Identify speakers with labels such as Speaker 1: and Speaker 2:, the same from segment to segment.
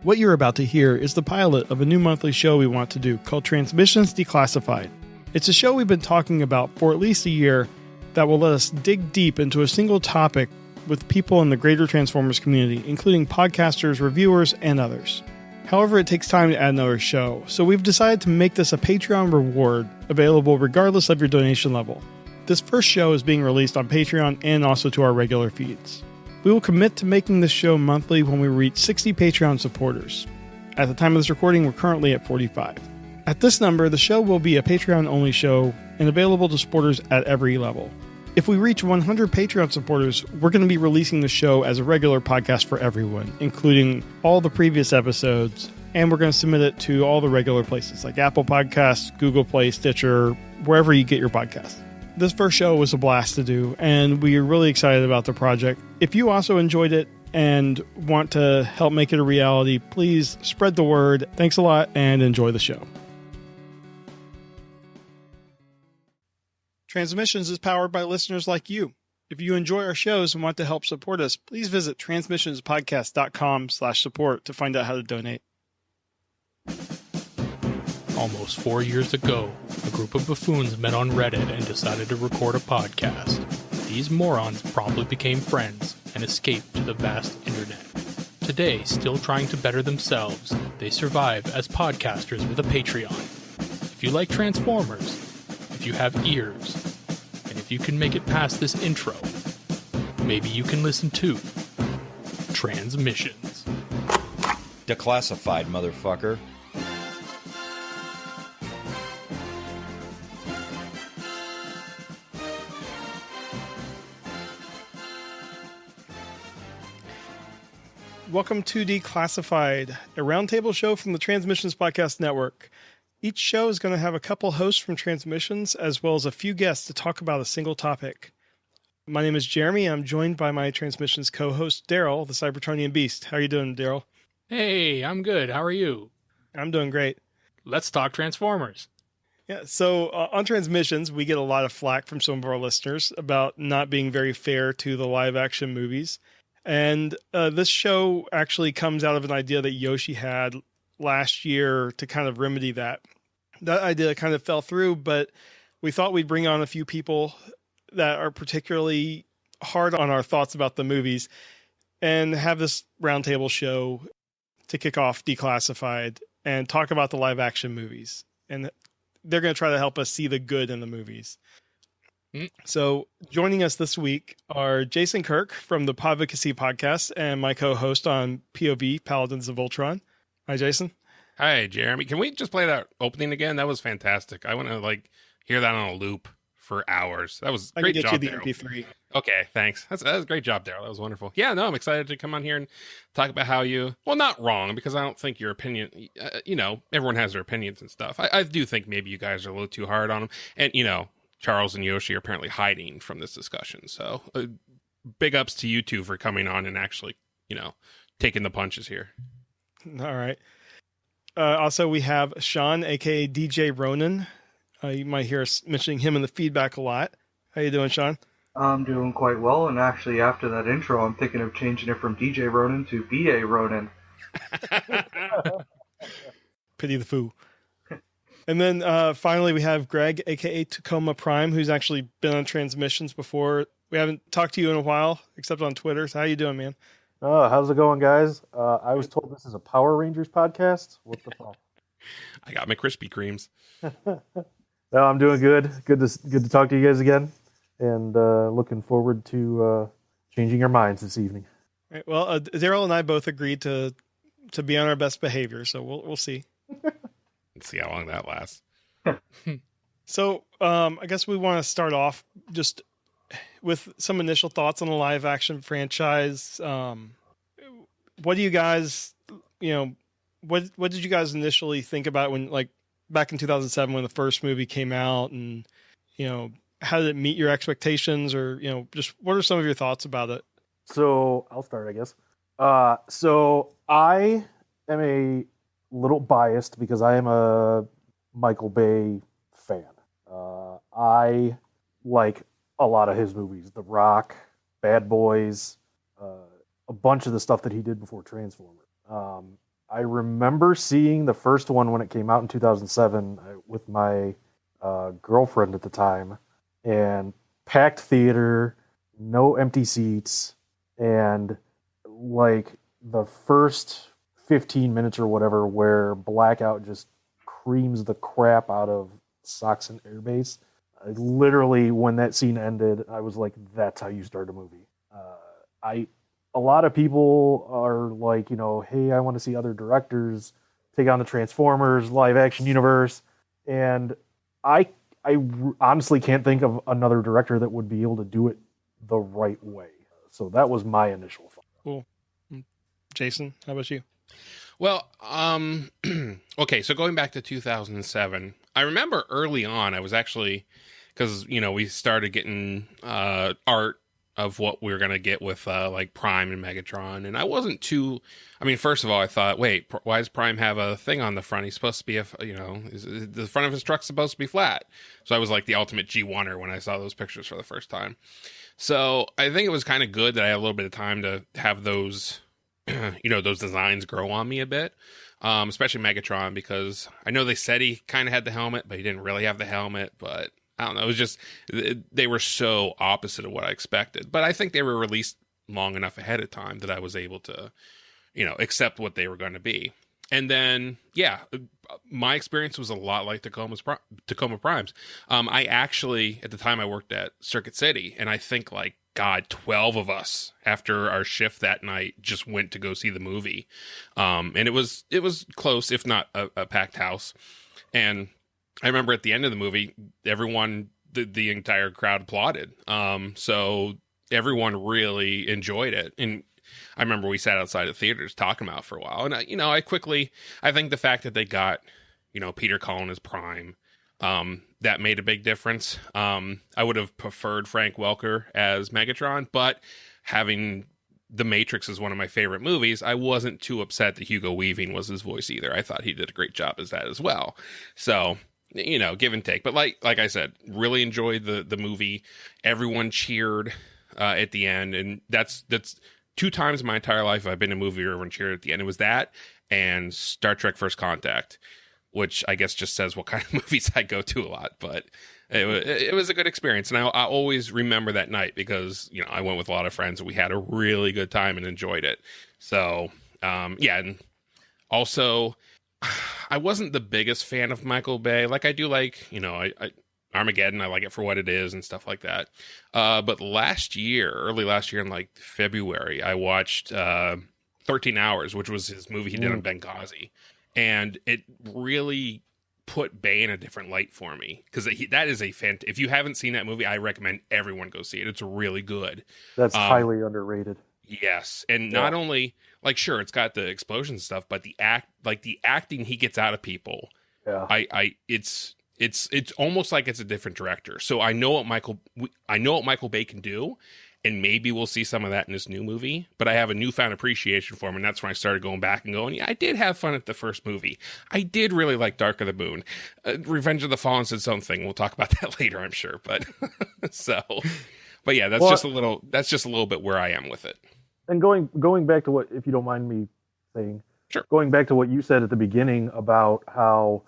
Speaker 1: What you're about to hear is the pilot of a new monthly show we want to do called TransMissions Declassified. It's a show we've been talking about for at least a year that will let us dig deep into a single topic with people in the greater Transformers community, including podcasters, reviewers, and others. However, it takes time to add another show, so we've decided to make this a Patreon reward available regardless of your donation level. This first show is being released on Patreon and also to our regular feeds. We will commit to making this show monthly when we reach 60 Patreon supporters. At the time of this recording, we're currently at 45. At this number, the show will be a Patreon-only show and available to supporters at every level. If we reach 100 Patreon supporters, we're going to be releasing the show as a regular podcast for everyone, including all the previous episodes, and we're going to submit it to all the regular places like Apple Podcasts, Google Play, Stitcher, wherever you get your podcasts. This first show was a blast to do, and we are really excited about the project. If you also enjoyed it and want to help make it a reality, please spread the word. Thanks a lot, and enjoy the show. TransMissions is powered by listeners like you. If you enjoy our shows and want to help support us, please visit transmissionspodcast.com/support to find out how to donate.
Speaker 2: Almost 4 years ago, a group of buffoons met on Reddit and decided to record a podcast. These morons promptly became friends and escaped to the vast internet. Today, still trying to better themselves, they survive as podcasters with a Patreon. If you like Transformers, if you have ears, and if you can make it past this intro, maybe you can listen to TransMissions.
Speaker 3: Declassified, motherfucker.
Speaker 1: Welcome to Declassified, a roundtable show from the TransMissions Podcast Network. Each show is going to have a couple hosts from TransMissions, as well as a few guests to talk about a single topic. My name is Jeremy. I'm joined by my TransMissions co-host, Darryl, the Cybertronian Beast. How are you doing, Darryl?
Speaker 2: Hey, I'm good. How are you?
Speaker 1: I'm doing great.
Speaker 2: Let's talk Transformers.
Speaker 1: Yeah, so on TransMissions, we get a lot of flack from some of our listeners about not being very fair to the live-action movies. And this show actually comes out of an idea that Yoshi had last year to kind of remedy that. That idea kind of fell through, but we thought we'd bring on a few people that are particularly hard on our thoughts about the movies and have this roundtable show to kick off Declassified and talk about the live action movies. And they're going to try to help us see the good in the movies. So joining us this week are Jason Kirk from the Podvocacy podcast and my co-host on POV, Paladins of Ultron. Hi, Jason.
Speaker 4: Hi, Jeremy. Can we just play that opening again? That was fantastic. I want to hear that on a loop for hours. That was great job,
Speaker 1: I can get you the
Speaker 4: Darryl.
Speaker 1: MP3.
Speaker 4: Okay, thanks. That was a great job, Darryl. That was wonderful. Yeah, no, I'm excited to come on here and talk about how not wrong, because I don't think your opinion, everyone has their opinions and stuff. I do think maybe you guys are a little too hard on them. And, Charles and Yoshi are apparently hiding from this discussion. So big ups to you two for coming on and actually, taking the punches here.
Speaker 1: All right. Also, we have Sean, a.k.a. DJ Ronan. You might hear us mentioning him in the feedback a lot. How you doing, Sean?
Speaker 5: I'm doing quite well, and actually after that intro, I'm thinking of changing it from DJ Ronan to B.A. Ronan.
Speaker 1: Pity the foo. And then finally, we have Greg, a.k.a. Tacoma Prime, who's actually been on TransMissions before. We haven't talked to you in a while, except on Twitter. So how you doing, man?
Speaker 6: How's it going, guys? I was told this is a Power Rangers podcast. What the fuck?
Speaker 4: I got my Krispy Kremes.
Speaker 6: No, I'm doing good. Good to talk to you guys again, and looking forward to changing our minds this evening.
Speaker 1: All right, well, Darryl and I both agreed to be on our best behavior, so we'll see.
Speaker 4: Let's see how long that lasts.
Speaker 1: So I guess we want to start off just with some initial thoughts on the live action franchise. What do you guys, what did you guys initially think about when, back in 2007 when the first movie came out, and, how did it meet your expectations, or, just what are some of your thoughts about it?
Speaker 6: So I'll start, I guess. So I am a little biased because I am a Michael Bay fan. I like a lot of his movies. The Rock, Bad Boys, a bunch of the stuff that he did before Transformers. I remember seeing the first one when it came out in 2007 with my girlfriend at the time, and packed theater, no empty seats, and like the first 15 minutes or whatever where Blackout just creams the crap out of Saxon Airbase. I literally, when that scene ended, I was like, that's how you start a movie. A lot of people are like, hey, I want to see other directors take on the Transformers live action universe. And I honestly can't think of another director that would be able to do it the right way. So that was my initial thought.
Speaker 1: Cool. Jason, how about you?
Speaker 4: Well, okay, so going back to 2007, I remember early on, I was actually, because, we started getting art of what we were going to get with like Prime and Megatron, and I wasn't too, first of all, I thought, wait, why does Prime have a thing on the front? He's supposed to be, is the front of his truck's supposed to be flat. So I was like the ultimate G1er when I saw those pictures for the first time. So I think it was kind of good that I had a little bit of time to have those, those designs grow on me a bit, especially Megatron, because I know they said he kind of had the helmet, but he didn't really have the helmet, but I don't know. It was just, they were so opposite of what I expected. But I think they were released long enough ahead of time that I was able to, accept what they were going to be. And then, yeah, my experience was a lot like Tacoma Prime's. I actually, at the time I worked at Circuit City, and I think 12 of us after our shift that night just went to go see the movie. And it was close, if not a packed house. And I remember at the end of the movie, everyone, the entire crowd applauded. So everyone really enjoyed it. And I remember we sat outside of theaters talking about it for a while. And, I think the fact that they got, Peter Cullen as Prime, that made a big difference. I would have preferred Frank Welker as Megatron, but having The Matrix as one of my favorite movies, I wasn't too upset that Hugo Weaving was his voice either. I thought he did a great job as that as well. So, give and take. But like I said, really enjoyed the movie. Everyone cheered at the end, and that's 2 times in my entire life I've been in a movie where everyone cheered at the end. It was that and Star Trek First Contact, which I guess just says what kind of movies I go to a lot. But it was a good experience, and I always remember that night because I went with a lot of friends and we had a really good time and enjoyed it. So yeah, and also I wasn't the biggest fan of Michael Bay. I do Armageddon, I like it for what it is and stuff like that. But early last year in February, I watched 13 Hours, which was his movie he did on Benghazi. And it really put Bay in a different light for me. Because that is if you haven't seen that movie, I recommend everyone go see it. It's really good. That's
Speaker 6: highly underrated.
Speaker 4: Yes. And not only, sure, it's got the explosion stuff, but the acting he gets out of people. Yeah. It's almost like it's a different director. So I know what Michael Bay can do, and maybe we'll see some of that in this new movie. But I have a newfound appreciation for him, and that's when I started going back and going, yeah, I did have fun at the first movie. I did really like Dark of the Moon. Revenge of the Fallen's its own thing. We'll talk about that later, I'm sure. But but yeah, that's just a little bit where I am with it.
Speaker 6: And going back to what, if you don't mind me saying,
Speaker 4: sure.
Speaker 6: Going back to what you said at the beginning about how,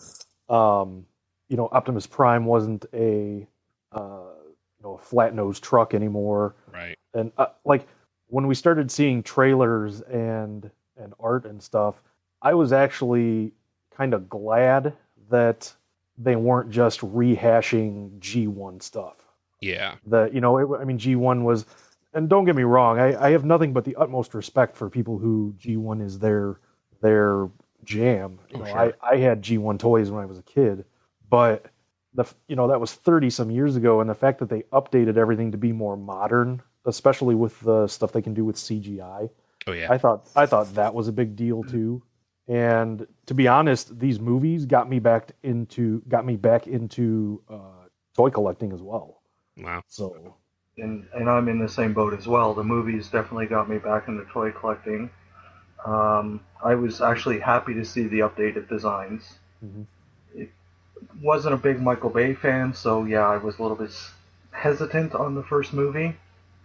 Speaker 6: Optimus Prime wasn't a flat-nosed truck anymore.
Speaker 4: Right.
Speaker 6: And when we started seeing trailers and art and stuff, I was actually kind of glad that they weren't just rehashing G1 stuff.
Speaker 4: Yeah.
Speaker 6: G1 was, and don't get me wrong, I have nothing but the utmost respect for people who G1 is their jam.
Speaker 4: Sure.
Speaker 6: I had G1 toys when I was a kid, but that was 30 some years ago, and the fact that they updated everything to be more modern, especially with the stuff they can do with CGI.
Speaker 4: Oh yeah.
Speaker 6: I thought that was a big deal too. And to be honest, these movies got me back into toy collecting as well.
Speaker 4: Wow.
Speaker 6: So
Speaker 5: and I'm in the same boat as well. The movies definitely got me back into toy collecting. I was actually happy to see the updated designs.
Speaker 6: Mm-hmm.
Speaker 5: It wasn't a big Michael Bay fan, so yeah, I was a little bit hesitant on the first movie.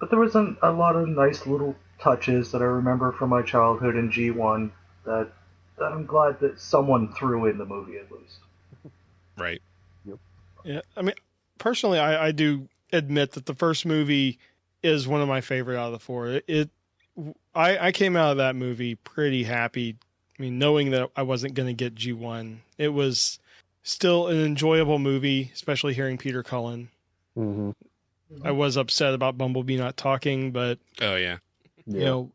Speaker 5: But there was a lot of nice little touches that I remember from my childhood in G1 that I'm glad that someone threw in the movie at least.
Speaker 4: Right.
Speaker 1: Yeah, I mean, personally, I do admit that the first movie is one of my favorite out of the four. I came out of that movie pretty happy. I mean, knowing that I wasn't going to get G1, it was still an enjoyable movie, especially hearing Peter Cullen.
Speaker 6: Mm-hmm.
Speaker 1: I was upset about Bumblebee not talking, but
Speaker 4: Oh yeah.
Speaker 1: you know,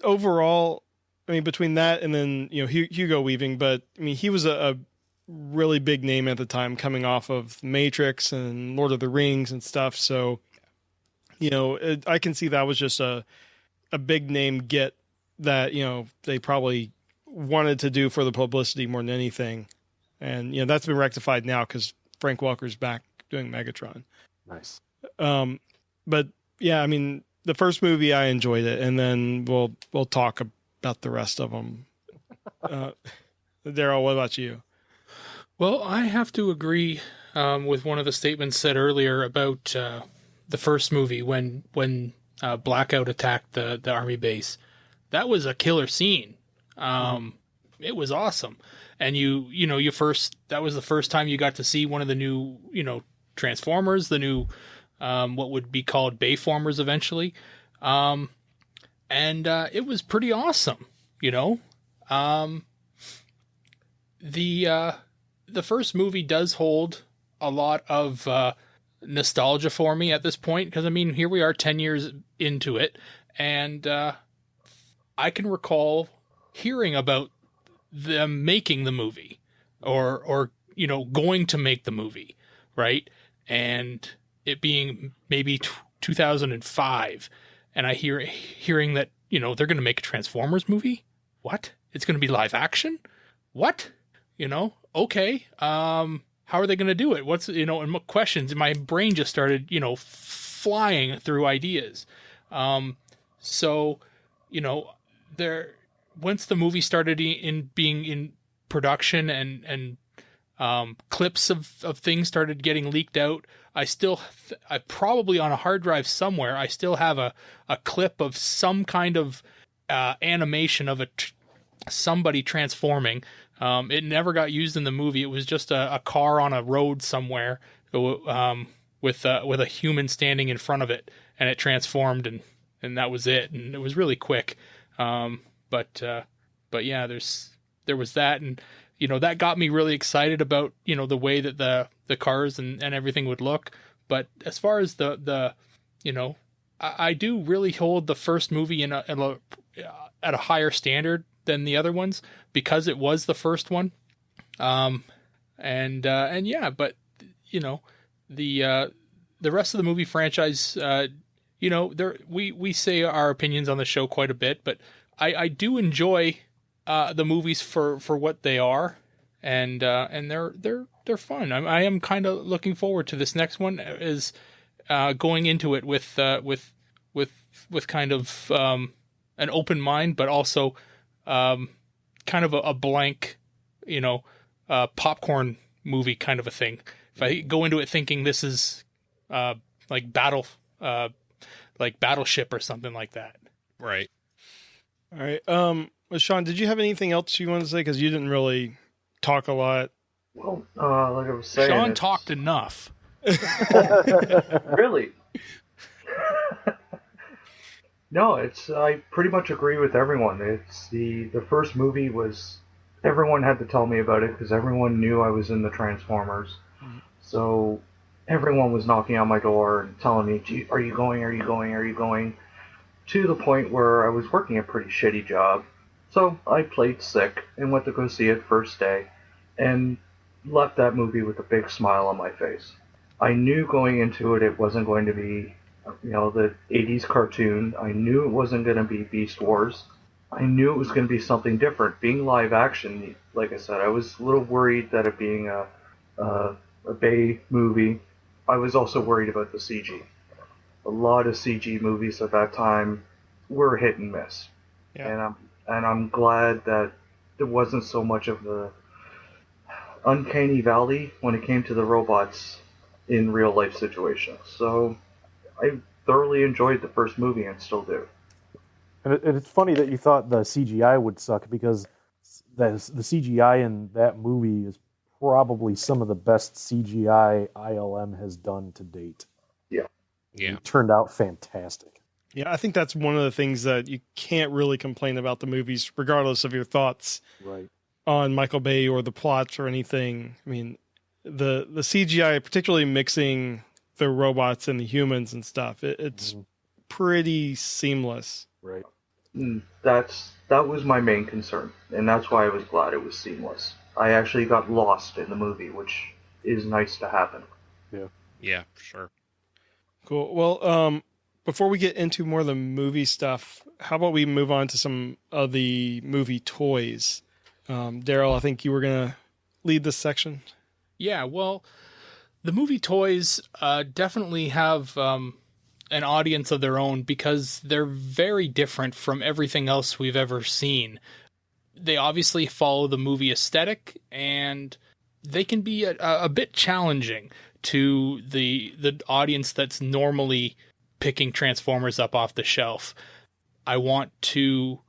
Speaker 1: overall, I mean, between that and then Hugo Weaving, but I mean, he was a really big name at the time, coming off of Matrix and Lord of the Rings and stuff. So, I can see that was just a big name get that they probably wanted to do for the publicity more than anything, and that's been rectified now because Frank Welker's back doing Megatron.
Speaker 6: Nice.
Speaker 1: But yeah, I mean, the first movie I enjoyed it, and then we'll talk about the rest of them. Darryl, what about you?
Speaker 2: Well, I have to agree with one of the statements said earlier about the first movie when Blackout attacked the army base. That was a killer scene. It was awesome, and that was the first time you got to see one of the new Transformers, the new what would be called Bayformers eventually, and it was pretty awesome. The first movie does hold a lot of nostalgia for me at this point, because I mean, here we are 10 years into it, and I can recall hearing about them making the movie or going to make the movie, right? And it being maybe 2005, and I hearing that they're going to make a Transformers movie. What? It's going to be live action? What? Okay. How are they going to do it? What's, and questions, my brain just started, flying through ideas. So, once the movie started being in production and clips of things started getting leaked out, I probably on a hard drive somewhere, I still have a clip of some kind of animation of somebody transforming. It never got used in the movie. It was just a car on a road somewhere with a human standing in front of it, and it transformed, and that was it. And it was really quick. But yeah, there was that, and that got me really excited about the way that the cars and everything would look. But as far as I do really hold the first movie at a higher standard than the other ones, because it was the first one. And yeah, but the rest of the movie franchise, we say our opinions on the show quite a bit, but I do enjoy the movies for what they are, and they're fun. I am kind of looking forward to this next one, is going into it with kind of an open mind, but also kind of a blank, popcorn movie kind of a thing. If I go into it thinking this is like Battleship or something like that.
Speaker 4: Right.
Speaker 1: All right. Well, Sean, did you have anything else you wanted to say? Because you didn't really talk a lot.
Speaker 5: Well, like I was saying,
Speaker 2: Sean talked enough.
Speaker 5: Really? No, I pretty much agree with everyone. It's the first movie was, everyone had to tell me about it because everyone knew I was in the Transformers. Mm-hmm. So everyone was knocking on my door and telling me, "Are you going? Are you going? Are you going?" To the point where I was working a pretty shitty job. So I played sick and went to go see it first day, and left that movie with a big smile on my face. I knew going into it, it wasn't going to be the 80s cartoon. I knew it wasn't going to be Beast Wars. I knew it was going to be something different. Being live action, like I said, I was a little worried that it being a Bay movie. I was also worried about the CG. A lot of CG movies at that time were hit and miss. Yeah. And I'm glad that there wasn't so much of the uncanny valley when it came to the robots in real life situations. So I thoroughly enjoyed the first movie and still do.
Speaker 6: And it's funny that you thought the CGI would suck, because the CGI in that movie is probably some of the best CGI ILM has done to date.
Speaker 5: Yeah.
Speaker 6: It turned out fantastic.
Speaker 1: Yeah, I think that's one of the things that you can't really complain about the movies, regardless of your thoughts on Michael Bay or the plots or anything. I mean, the CGI, particularly mixing the robots and the humans and stuff, it's pretty seamless.
Speaker 6: Right.
Speaker 5: That was my main concern, and that's why I was glad it was seamless. I actually got lost in the movie, which is nice to happen.
Speaker 4: Yeah, for sure.
Speaker 1: Cool. Well, before we get into more of the movie stuff, how about we move on to some of the movie toys? Darryl, I think you were going to lead this section.
Speaker 2: Yeah, well, the movie toys definitely have an audience of their own because they're very different from everything else we've ever seen. They obviously follow the movie aesthetic, and they can be a bit challenging to the audience that's normally picking Transformers up off the shelf. I want to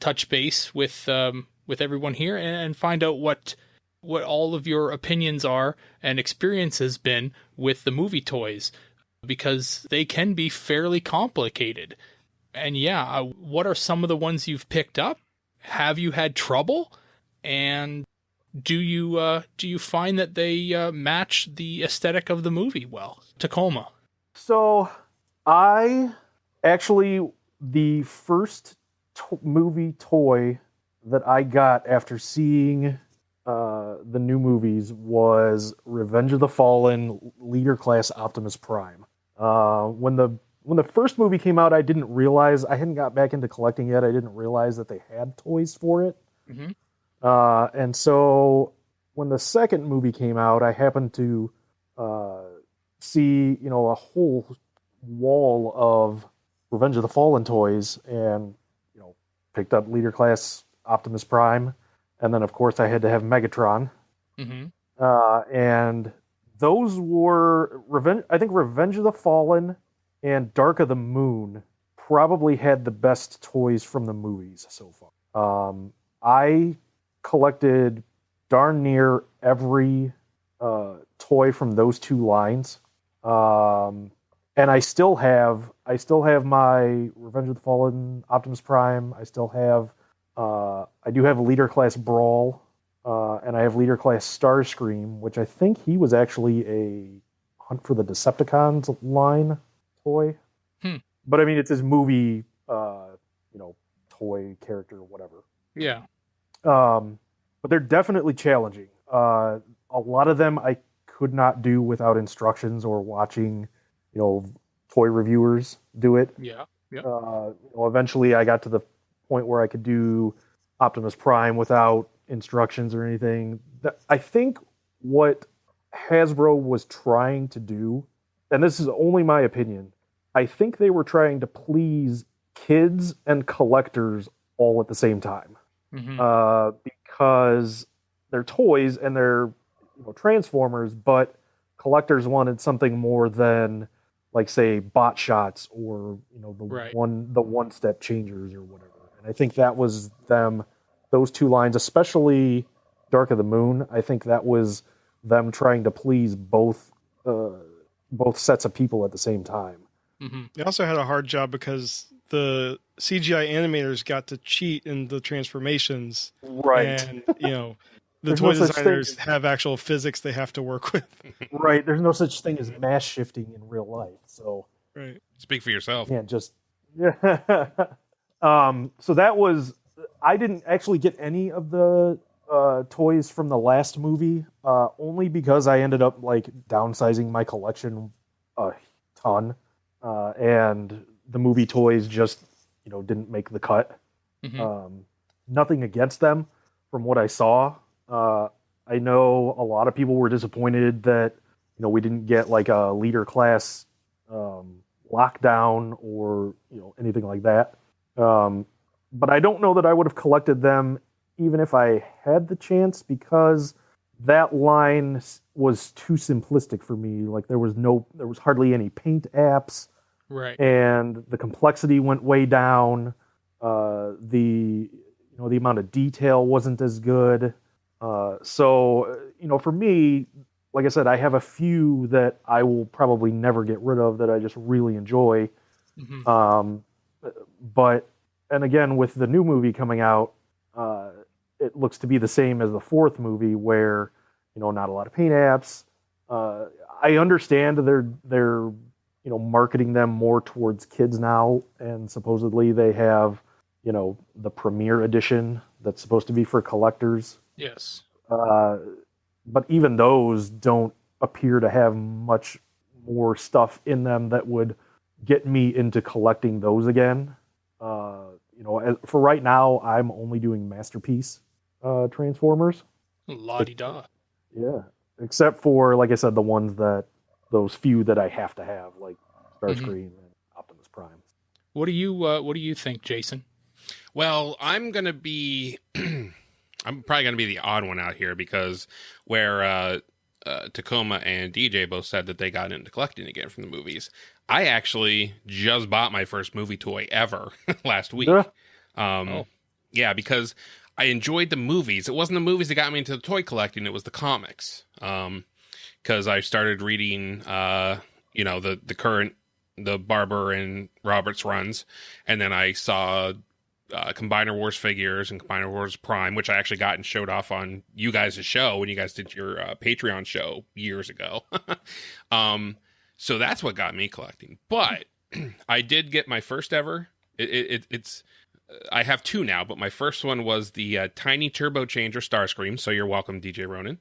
Speaker 2: touch base with everyone here and find out what all of your opinions are and experience has been with the movie toys, because they can be fairly complicated. And yeah, what are some of the ones you've picked up? Have you had trouble? And do you find that they match the aesthetic of the movie well? Tacoma.
Speaker 6: So I actually, the first movie toy that I got after seeing the new movies was Revenge of the Fallen Leader Class Optimus Prime. When the first movie came out, I didn't realize, I hadn't got back into collecting yet. I didn't realize that they had toys for it.
Speaker 2: Mm-hmm.
Speaker 6: And so when the second movie came out, I happened to see, a whole wall of Revenge of the Fallen toys, and picked up Leader Class Optimus Prime, and then of course I had to have Megatron.
Speaker 2: Mm-hmm.
Speaker 6: And those were I think Revenge of the Fallen and Dark of the Moon probably had the best toys from the movies so far. I collected darn near every toy from those two lines. And I still have my Revenge of the Fallen Optimus Prime. I still have, I do have a Leader Class Brawl, and I have Leader Class Starscream, which I think he was actually a Hunt for the Decepticons line toy. But I mean, it's his movie, toy character, whatever.
Speaker 2: Yeah.
Speaker 6: But they're definitely challenging. A lot of them I could not do without instructions or watching, toy reviewers do it.
Speaker 2: Yeah.
Speaker 6: Eventually I got to the point where I could do Optimus Prime without instructions or anything. I think what Hasbro was trying to do, and this is only my opinion, I think they were trying to please kids and collectors all at the same time.
Speaker 2: Mm-hmm.
Speaker 6: Because they're toys and they're Transformers, but collectors wanted something more than, like, say, bot shots or the one step changers or whatever. And I think that was those two lines, especially Dark of the Moon. I think that was them trying to please both sets of people at the same time.
Speaker 2: Mm-hmm.
Speaker 1: They also had a hard job because the CGI animators got to cheat in the transformations.
Speaker 6: Right.
Speaker 1: And, the toy designers have actual physics they have to work with.
Speaker 6: Right. There's no such thing as mass shifting in real life. So,
Speaker 1: right.
Speaker 4: Speak for yourself.
Speaker 6: You can't just, so that was, I didn't actually get any of the toys from the last movie, only because I ended up downsizing my collection a ton. And the movie toys just, didn't make the cut.
Speaker 2: Mm-hmm.
Speaker 6: Nothing against them from what I saw. I know a lot of people were disappointed that, we didn't get a Leader Class Lockdown or, anything like that. But I don't know that I would have collected them even if I had the chance, because that line was too simplistic for me. There was hardly any paint apps.
Speaker 2: Right.
Speaker 6: And the complexity went way down. The the amount of detail wasn't as good. So for me, like I said, I have a few that I will probably never get rid of that I just really enjoy.
Speaker 2: Mhm.
Speaker 6: But again, with the new movie coming out, it looks to be the same as the fourth movie, where not a lot of paint apps. I understand they're marketing them more towards kids now, and supposedly they have the premiere edition that's supposed to be for collectors.
Speaker 2: Yes.
Speaker 6: But even those don't appear to have much more stuff in them that would get me into collecting those again. For right now, I'm only doing Masterpiece Transformers.
Speaker 2: La-di-da.
Speaker 6: Yeah, except for, like I said, those few that I have to have, like Starscream and Optimus Prime.
Speaker 2: What do you think, Jason?
Speaker 4: Well, I'm gonna be, I'm probably gonna be the odd one out here, because where Tacoma and DJ both said that they got into collecting again from the movies, I actually just bought my first movie toy ever last week. Yeah, because I enjoyed the movies. It wasn't the movies that got me into the toy collecting; it was the comics. Because I started reading, the Barber and Roberts runs, and then I saw Combiner Wars figures and Combiner Wars Prime, which I actually got and showed off on you guys' show when you guys did your Patreon show years ago. So that's what got me collecting. But I did get my first ever. It's I have two now, but my first one was the Tiny Turbo Changer Starscream. So you're welcome, DJ Ronan.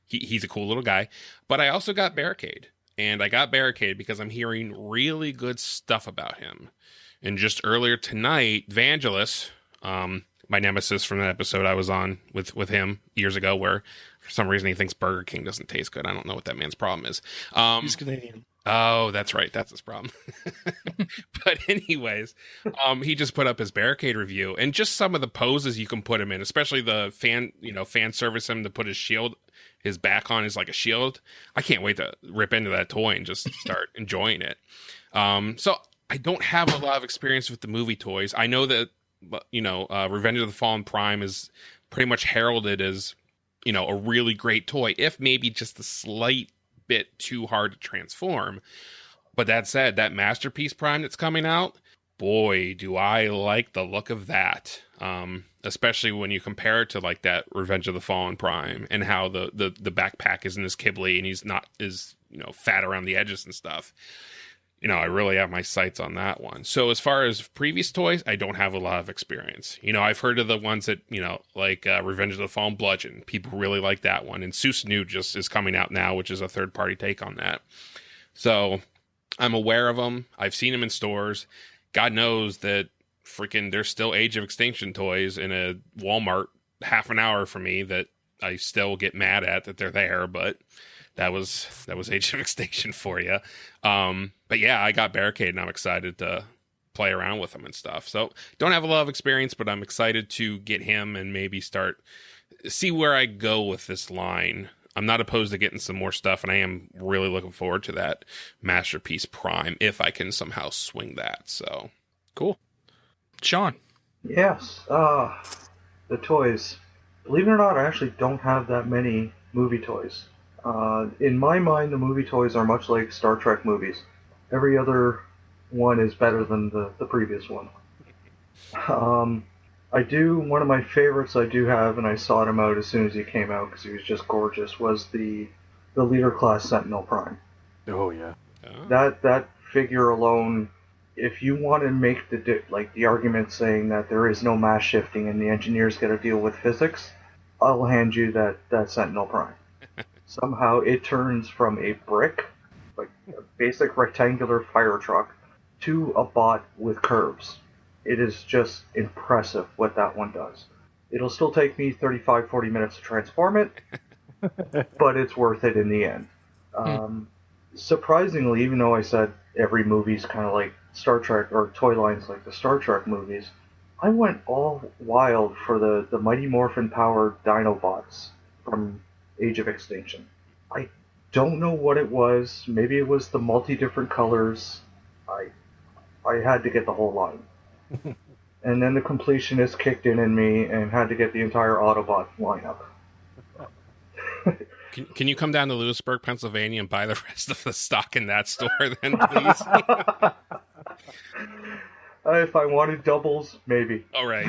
Speaker 4: He's a cool little guy. But I also got Barricade. And I got Barricade because I'm hearing really good stuff about him. And just earlier tonight, Vangelis, my nemesis from that episode I was on with him years ago, where for some reason he thinks Burger King doesn't taste good. I don't know what that man's problem is.
Speaker 1: He's Canadian.
Speaker 4: Oh, that's right. That's his problem. But anyways, he just put up his Barricade review, and just some of the poses you can put him in, especially the fan service him to put his back on is like a shield. I can't wait to rip into that toy and just start enjoying it. So I don't have a lot of experience with the movie toys. I know that, Revenge of the Fallen Prime is pretty much heralded as, a really great toy, if maybe just a slight bit too hard to transform. But that said, that Masterpiece Prime that's coming out, boy, do I like the look of that. Especially when you compare it to like that Revenge of the Fallen Prime, and how the backpack isn't as kibbly and he's not as fat around the edges and stuff. I really have my sights on that one. So as far as previous toys, I don't have a lot of experience. I've heard of the ones that like Revenge of the Fallen Bludgeon. People really like that one, and Susanu just is coming out now, which is a third party take on that. So I'm aware of them. I've seen them in stores. God knows that freaking there's still Age of Extinction toys in a Walmart half an hour from me that I still get mad at that they're there, but that was Age of Extinction for you. But yeah, I got Barricade and I'm excited to play around with them and stuff. So don't have a lot of experience, but I'm excited to get him and maybe see where I go with this line. I'm not opposed to getting some more stuff, and I am really looking forward to that Masterpiece Prime if I can somehow swing that. So
Speaker 2: cool. Sean.
Speaker 5: Yes. The toys. Believe it or not, I actually don't have that many movie toys. In my mind, the movie toys are much like Star Trek movies. Every other one is better than the previous one. One of my favorites I do have, and I sought him out as soon as he came out because he was just gorgeous, was the Leader Class Sentinel Prime.
Speaker 6: Oh, yeah.
Speaker 5: That figure alone, if you want to make the argument saying that there is no mass shifting and the engineers got to deal with physics, I'll hand you that Sentinel Prime. Somehow it turns from a brick, like a basic rectangular fire truck, to a bot with curves. It is just impressive what that one does. It'll still take me 35-40 minutes to transform it, but it's worth it in the end. Surprisingly, even though I said every movie's kind of like Star Trek, or toy lines like the Star Trek movies, I went all wild for the Mighty Morphin powered Dinobots from Age of Extinction. I don't know what it was. Maybe it was the multi-different colors. I had to get the whole line. and then the completionist kicked in me and had to get the entire Autobot lineup.
Speaker 4: Can you come down to Lewisburg, Pennsylvania, and buy the rest of the stock in that store, then, please?
Speaker 5: If I wanted doubles, maybe.
Speaker 4: All right.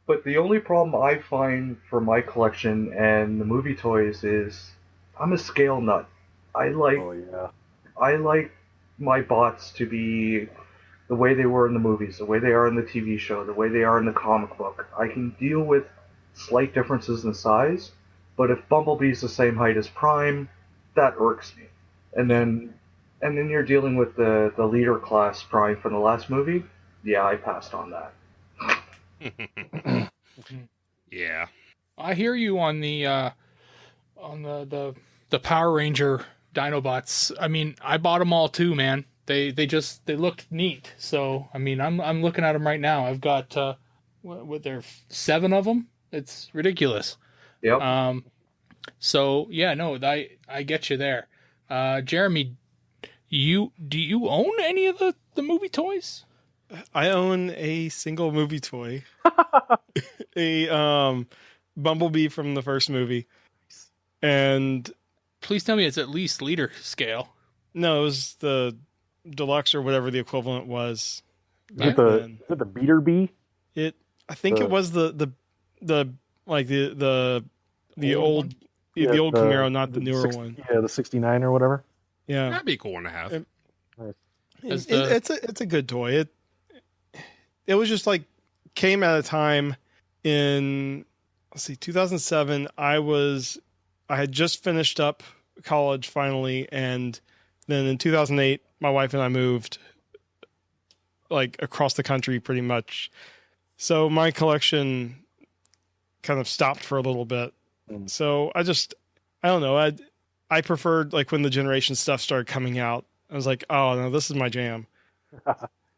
Speaker 5: But the only problem I find for my collection and the movie toys is I'm a scale nut. I like my bots to be the way they were in the movies, the way they are in the TV show, the way they are in the comic book. I can deal with slight differences in size, but if Bumblebee's the same height as Prime, that irks me. And then you're dealing with the leader class Prime from the last movie. Yeah, I passed on that.
Speaker 4: Yeah.
Speaker 2: I hear you on the Power Ranger Dinobots. I mean, I bought them all too, man. They looked neat. So I mean, I'm looking at them right now. I've got what there 7 of them. It's ridiculous.
Speaker 5: Yep.
Speaker 2: So yeah, no, I get you there. Jeremy, do you own any of the movie toys?
Speaker 1: I own a single movie toy, a Bumblebee from the first movie, and
Speaker 2: please tell me it's at least liter scale.
Speaker 1: No, it was the deluxe or whatever the equivalent was.
Speaker 6: Is it the beater bee?
Speaker 1: I think it was the old Camaro, not the newer one.
Speaker 6: Yeah, the 69 or whatever.
Speaker 1: Yeah,
Speaker 4: That'd be a cool one to have.
Speaker 1: It's a good toy. It was just like came at a time in 2007. I had just finished up college finally, and then in 2008 my wife and I moved like across the country pretty much. So my collection kind of stopped for a little bit. So I don't know. I preferred like when the generation stuff started coming out. I was like, oh no, this is my jam.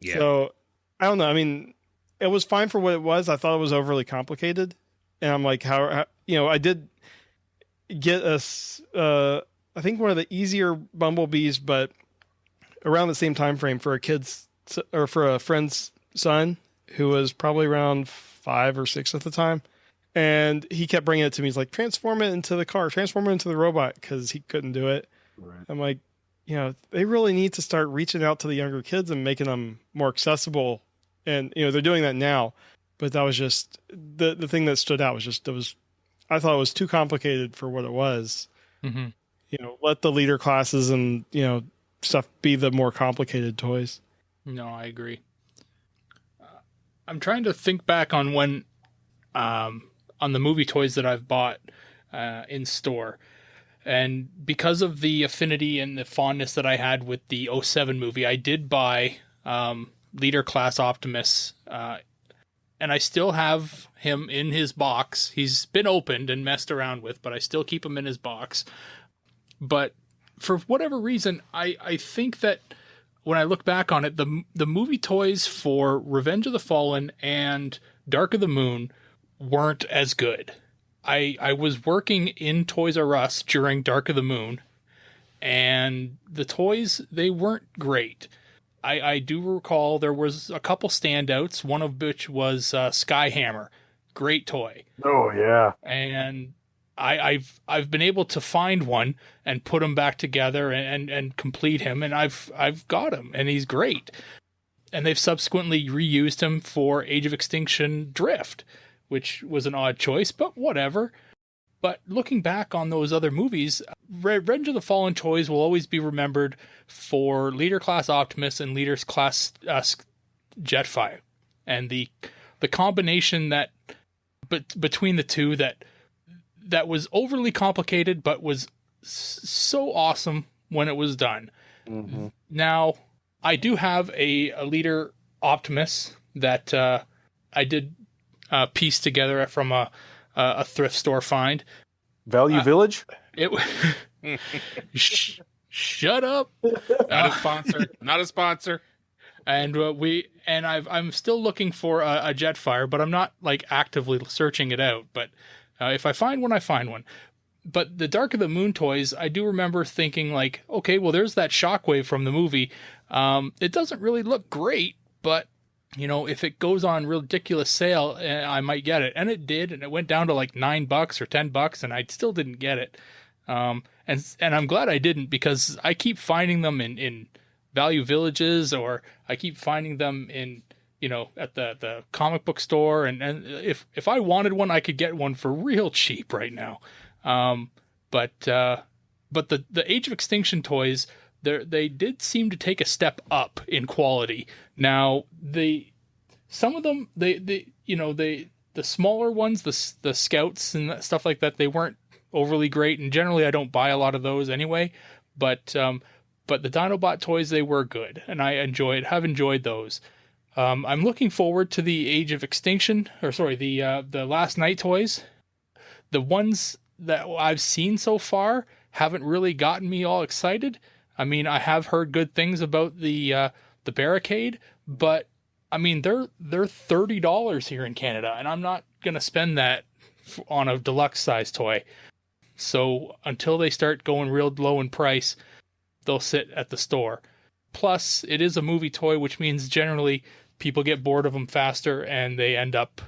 Speaker 4: Yeah.
Speaker 1: So I don't know. I mean, it was fine for what it was. I thought it was overly complicated, and I'm like, how I did get I think one of the easier Bumblebees, but around the same time frame for a friend's son who was probably around 5 or 6 at the time. And he kept bringing it to me. He's like, transform it into the car, transform it into the robot, because he couldn't do it.
Speaker 6: Right.
Speaker 1: I'm like, they really need to start reaching out to the younger kids and making them more accessible. And, they're doing that now. But that was just, the thing that stood out was just, I thought it was too complicated for what it was.
Speaker 2: Mm-hmm.
Speaker 1: Let the leader classes and, stuff be the more complicated toys.
Speaker 2: No, I agree. I'm trying to think back on when, on the movie toys that I've bought in store. And because of the affinity and the fondness that I had with the 07 movie, I did buy Leader Class Optimus. And I still have him in his box. He's been opened and messed around with, but I still keep him in his box. But for whatever reason, I think that when I look back on it, the movie toys for Revenge of the Fallen and Dark of the Moon weren't as good. I was working in Toys R Us during Dark of the Moon, and the toys, they weren't great. I do recall there was a couple standouts, one of which was Skyhammer. Great toy.
Speaker 6: Oh, yeah.
Speaker 2: And I've been able to find one and put him back together and complete him, and I've got him, and he's great. And they've subsequently reused him for Age of Extinction Drift, which was an odd choice, but whatever. But looking back on those other movies, Revenge of the Fallen toys will always be remembered for Leader Class Optimus and Leader Class Jetfire. And the combination between the two that was overly complicated, but was so awesome when it was done.
Speaker 6: Mm-hmm.
Speaker 2: Now, I do have a Leader Optimus that I did piece together from a thrift store find.
Speaker 6: Value Village?
Speaker 2: Shut up.
Speaker 4: Not a sponsor. Not a sponsor.
Speaker 2: And I'm still looking for a Jetfire, but I'm not like actively searching it out. But if I find one, I find one. But the Dark of the Moon toys, I do remember thinking like, okay, well, there's that Shockwave from the movie. It doesn't really look great, but if it goes on ridiculous sale, I might get it. And it did, and it went down to like $9 or $10, and I still didn't get it. And I'm glad I didn't, because I keep finding them in Value Villages, or I keep finding them in, at the comic book store. And if I wanted one, I could get one for real cheap right now. But the Age of Extinction toys, they did seem to take a step up in quality. Now, some of them, the smaller ones, the scouts and stuff like that, they weren't overly great, and generally I don't buy a lot of those anyway. But the Dinobot toys, they were good, and I have enjoyed those. I'm looking forward to the Age of Extinction, the Last Night toys. The ones that I've seen so far haven't really gotten me all excited. I mean, I have heard good things about the Barricade, but I mean, they're $30 here in Canada, and I'm not gonna spend that on a deluxe size toy. So until they start going real low in price, they'll sit at the store. Plus, it is a movie toy, which means generally people get bored of them faster, and they end up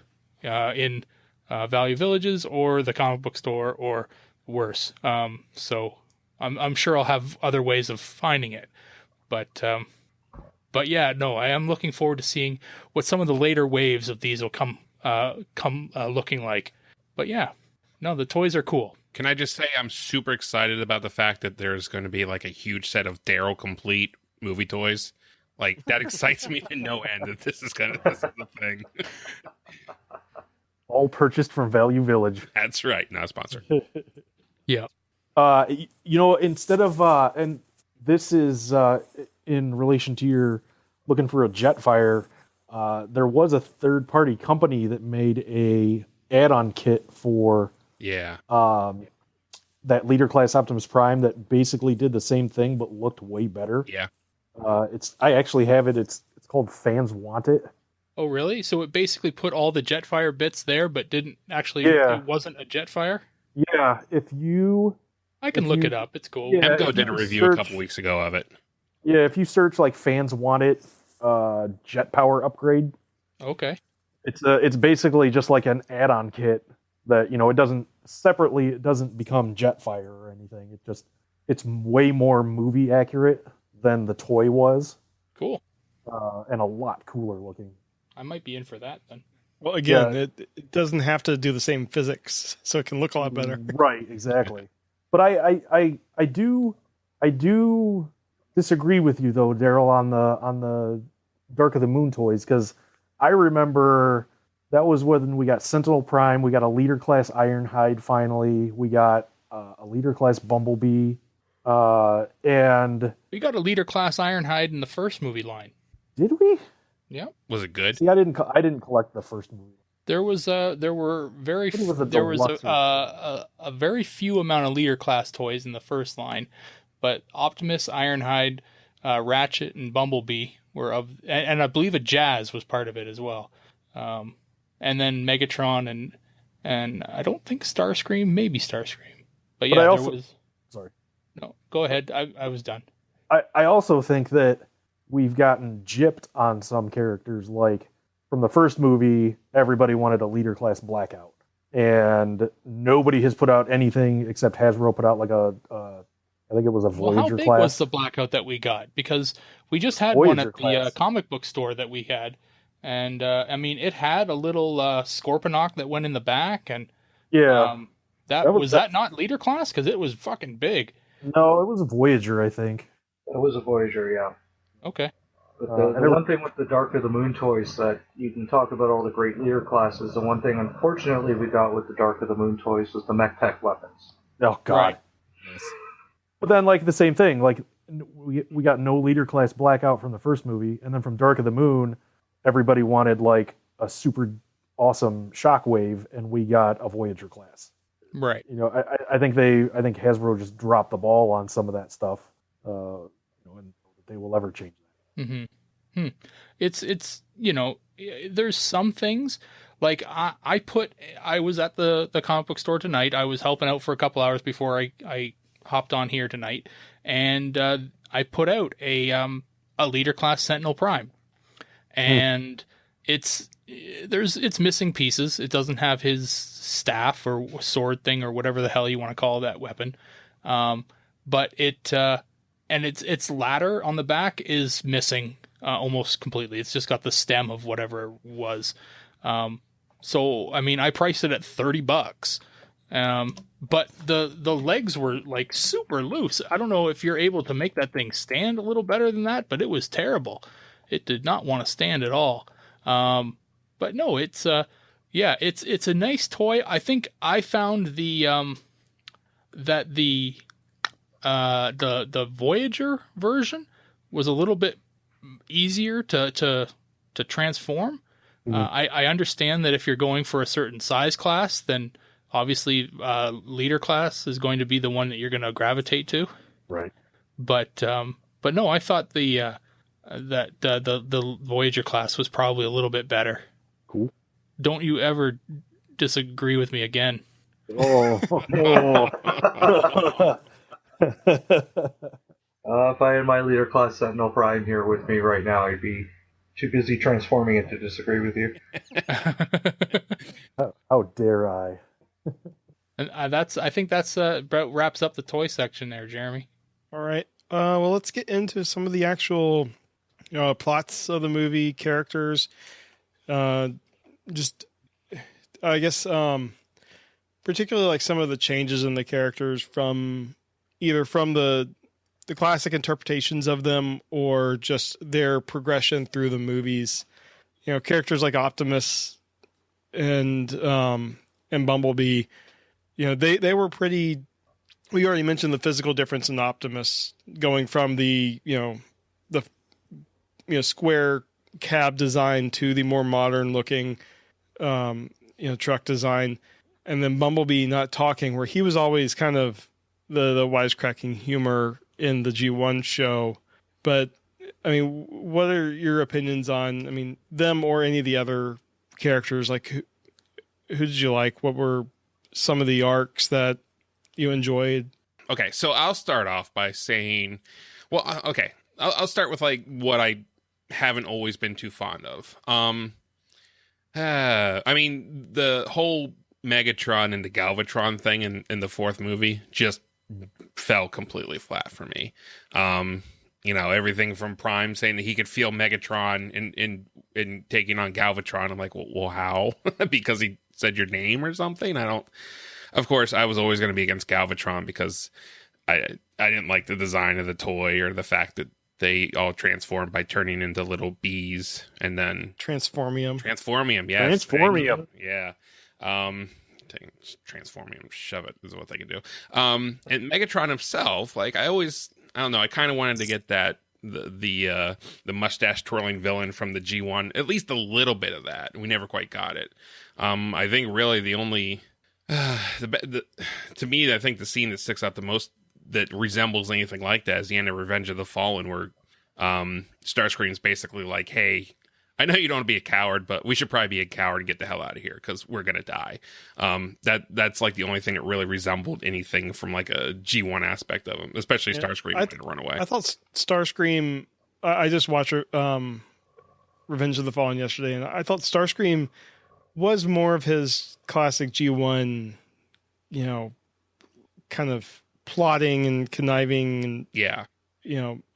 Speaker 2: in Value Villages or the comic book store, or worse. So I'm sure I'll have other ways of finding it. But yeah, no, I am looking forward to seeing what some of the later waves of these will come looking like. But yeah, no, the toys are cool.
Speaker 4: Can I just say I'm super excited about the fact that there's going to be like a huge set of Darryl complete movie toys. Like, that excites me to no end that this is the thing.
Speaker 6: All purchased from Value Village.
Speaker 4: That's right, not a sponsor.
Speaker 2: Yeah.
Speaker 6: Instead of and this is in relation to your looking for a Jetfire, there was a third-party company that made a add-on kit for that Leader Class Optimus Prime that basically did the same thing but looked way better.
Speaker 4: Yeah.
Speaker 6: I actually have it. It's called Fans Want It.
Speaker 2: Oh, really? So it basically put all the Jetfire bits there, but didn't actually.
Speaker 6: Yeah.
Speaker 2: It wasn't a Jetfire.
Speaker 6: Yeah.
Speaker 2: I can look it up. It's cool.
Speaker 6: Yeah,
Speaker 4: Emgo did a review a couple weeks ago of it.
Speaker 6: Yeah, if you search like Fans Want It, Jet Power upgrade.
Speaker 2: Okay.
Speaker 6: It's basically just like an add-on kit that it doesn't become Jetfire or anything. It's way more movie accurate than the toy was.
Speaker 2: Cool.
Speaker 6: And a lot cooler looking.
Speaker 2: I might be in for that then.
Speaker 1: Well, again, it doesn't have to do the same physics, so it can look a lot better.
Speaker 6: Right, exactly. But I do disagree with you though, Darryl, on the Dark of the Moon toys, because I remember that was when we got Sentinel Prime, we got a Leader Class Ironhide finally, we got a Leader Class Bumblebee, and
Speaker 2: we got a Leader Class Ironhide in the first movie line.
Speaker 6: Did we?
Speaker 2: Yeah.
Speaker 4: Was it good?
Speaker 6: See, I didn't collect the first movie.
Speaker 2: There was a very few amount of Leader Class toys in the first line, but Optimus, Ironhide, Ratchet, and Bumblebee were and I believe a Jazz was part of it as well. And then Megatron and I don't think Starscream, maybe Starscream. But yeah,
Speaker 6: Sorry.
Speaker 2: No, go ahead. I was done.
Speaker 6: I also think that we've gotten gypped on some characters. Like from the first movie, everybody wanted a Leader Class Blackout, and nobody has put out anything except Hasbro put out like I think it was a Voyager class.
Speaker 2: How big was the Blackout that we got? Because we just had
Speaker 6: Voyager
Speaker 2: one at
Speaker 6: class.
Speaker 2: The comic book store that we had, and I mean it had a little Scorponok that went in the back, and was that not Leader Class? Because it was fucking big.
Speaker 6: No, it was a Voyager, I think.
Speaker 5: It was a Voyager, yeah.
Speaker 2: Okay.
Speaker 5: But the one thing with the Dark of the Moon toys that you can talk about all the great Leader classes, the one thing unfortunately we got with the Dark of the Moon toys was the mech tech weapons.
Speaker 6: Oh god.
Speaker 2: Right.
Speaker 6: Yes. But then like the same thing, like we got no Leader Class Blackout from the first movie, and then from Dark of the Moon, everybody wanted like a super awesome Shockwave, and we got a Voyager class.
Speaker 2: Right.
Speaker 6: I think Hasbro just dropped the ball on some of that stuff. And they will ever change that.
Speaker 2: Mm-hmm. It's there's some things like I was at the comic book store tonight. I was helping out for a couple hours before I hopped on here tonight, and I put out a Leader Class Sentinel Prime, and it's missing pieces. It doesn't have his staff or sword thing or whatever the hell you want to call that weapon. But its ladder on the back is missing almost completely. It's just got the stem of whatever it was. So I mean, I priced it at $30. But the legs were like super loose. I don't know if you're able to make that thing stand a little better than that, but it was terrible. It did not want to stand at all. But no, it's a nice toy. I think I found the Voyager version was a little bit easier to transform. I understand that if you're going for a certain size class, then obviously leader class is going to be the one that you're going to gravitate to.
Speaker 6: Right.
Speaker 2: But no, I thought the Voyager class was probably a little bit better.
Speaker 6: Cool.
Speaker 2: Don't you ever disagree with me again.
Speaker 6: Oh.
Speaker 5: If I had my leader class Sentinel Prime here with me right now, I'd be too busy transforming it to disagree with you.
Speaker 6: How dare I?
Speaker 2: And I think that's about wraps up the toy section there, Jeremy.
Speaker 1: All right. Well, let's get into some of the actual plots of the movie, characters. Just, I guess, particularly like some of the changes in the characters from the classic interpretations of them or just their progression through the movies. Characters like Optimus and Bumblebee, they were pretty. We already mentioned the physical difference in Optimus going from the square cab design to the more modern looking truck design, and then Bumblebee not talking, where he was always kind of the wisecracking humor in the G1 show. But I mean, what are your opinions on them or any of the other characters? Like who did you like? What were some of the arcs that you enjoyed?
Speaker 4: Okay, so I'll start off by saying, I'll start with like what I haven't always been too fond of. The whole Megatron and the Galvatron thing in the fourth movie just fell completely flat for me. Everything from Prime saying that he could feel Megatron in taking on Galvatron. I'm like, well how? Because he said your name or something? Of course, I was always going to be against Galvatron because I didn't like the design of the toy or the fact that they all transformed by turning into little bees and then
Speaker 1: Transformium, yes.
Speaker 6: Transformium.
Speaker 4: Yeah. Transformium, shove it is what they can do. And Megatron himself, like I kind of wanted to get that the mustache twirling villain from the G1, at least a little bit of that. We never quite got it. I think really the only to me, I think the scene that sticks out the most that resembles anything like that is the end of Revenge of the Fallen, where Starscream's basically like, hey, I know you don't want to be a coward, but we should probably be a coward and get the hell out of here because we're going to die. That's like the only thing that really resembled anything from like a G1 aspect of him, especially Starscream wanting to run away.
Speaker 1: I thought Starscream, I just watched Revenge of the Fallen yesterday, and I thought Starscream was more of his classic G1, kind of plotting and conniving. And,
Speaker 4: yeah.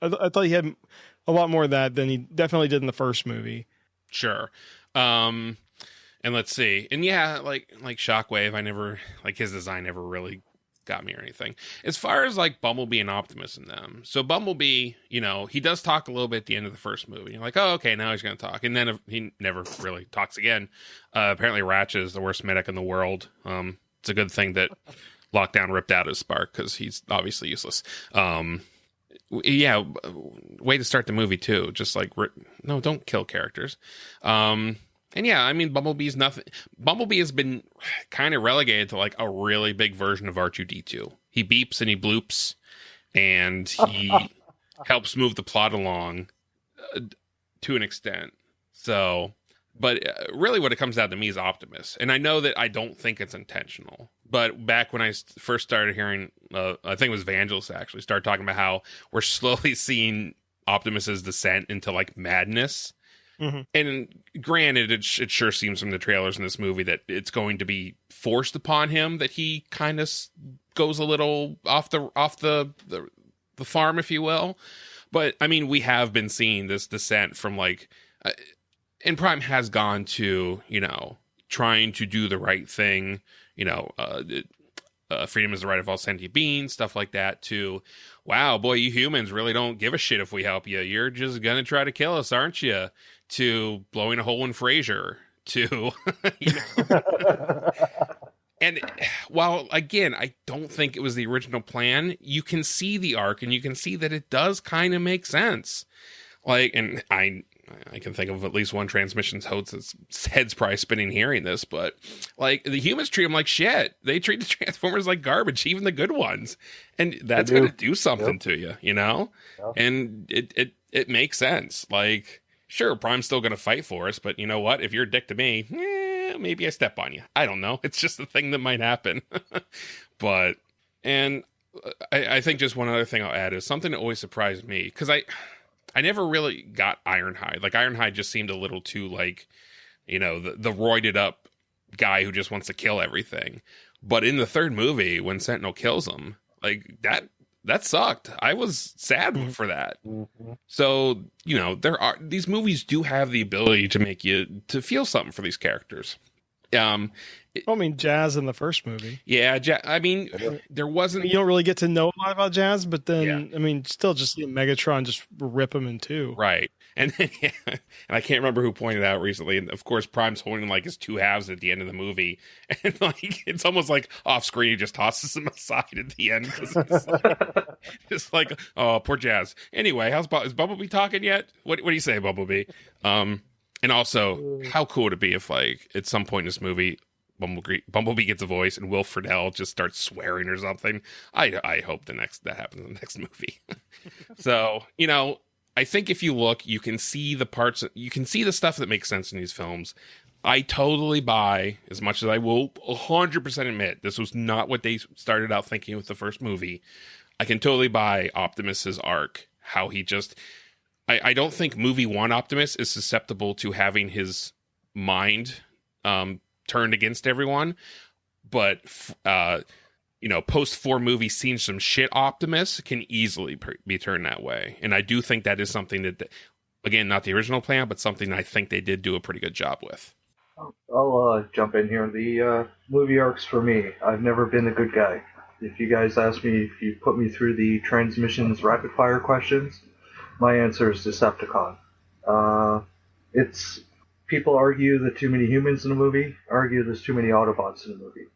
Speaker 1: I thought he had a lot more of that than he definitely did in the first movie.
Speaker 4: Sure. And let's see. And yeah, like Shockwave, I never, like his design never really got me or anything. As far as like Bumblebee and Optimus and them. So Bumblebee, he does talk a little bit at the end of the first movie. You're like, oh, okay, now he's going to talk. And then he never really talks again. Apparently Ratchet is the worst medic in the world. It's a good thing that Lockdown ripped out his spark because he's obviously useless. Yeah, way to start the movie too. Just like, no, don't kill characters. And yeah, Bumblebee's nothing. Bumblebee has been kind of relegated to like a really big version of R2-D2. He beeps and he bloops, and he helps move the plot along to an extent. So, but really, what it comes down to me is Optimus, and I know that I don't think it's intentional. But back when I first started hearing, I think it was Vangelis actually started talking about how we're slowly seeing Optimus's descent into like madness. And granted, it sure seems from the trailers in this movie that it's going to be forced upon him that he kind of goes a little off the farm, if you will. But I mean, we have been seeing this descent from like, and Prime has gone to, you know, trying to do the right thing, you know, freedom is the right of all sentient beings, stuff like that, to, wow, boy, you humans really don't give a shit if we help you. You're just gonna try to kill us, aren't you? To blowing a hole in Frasier, to, you know. And while, again, I don't think it was the original plan, you can see the arc and you can see that it does kind of make sense. Like, and I can think of at least one Transmissions host that's head's probably spinning hearing this, but like the humans treat them like shit. They treat the Transformers like garbage, even the good ones. And that's going to do something to you, you know? Yeah. And it makes sense. Like, sure, Prime's still going to fight for us, but you know what? If you're a dick to me, maybe I step on you. I don't know. It's just a thing that might happen. But, and I think just one other thing I'll add is something that always surprised me, because I never really got Ironhide. Like, Ironhide just seemed a little too, like, you know, the roided up guy who just wants to kill everything. But in the third movie, when Sentinel kills him, like, that sucked. I was sad for that. Mm-hmm. So, you know, these movies do have the ability to make you to feel something for these characters.
Speaker 1: I mean, Jazz in the first movie.
Speaker 4: Yeah, I mean, there wasn't...
Speaker 1: You don't really get to know a lot about Jazz, but then, I mean, still just see Megatron just rip him in two.
Speaker 4: Right. And then, and I can't remember who pointed out recently, and of course, Prime's holding like his two halves at the end of the movie, and like it's almost like off screen, he just tosses him aside at the end, because it's like, just like, oh, poor Jazz. Anyway, is Bumblebee talking yet? What do you say, Bumblebee? And also, how cool would it be if, like, at some point in this movie, Bumblebee gets a voice and Will Friedle just starts swearing or something? I hope that happens in the next movie. So, you know, I think if you look, you can see the stuff that makes sense in these films. I totally buy, as much as I will 100% admit, this was not what they started out thinking with the first movie. I can totally buy Optimus's arc, how he just... I don't think movie one Optimus is susceptible to having his mind turned against everyone, but you know, post 4 movies seen some shit Optimus can easily be turned that way. And I do think that is something that, again, not the original plan, but something I think they did do a pretty good job with.
Speaker 5: I'll jump in here. The movie arcs for me, I've never been a good guy. If you guys ask me, if you put me through the Transmissions rapid fire questions, my answer is Decepticon. People argue that too many humans in a movie, argue there's too many Autobots in a movie.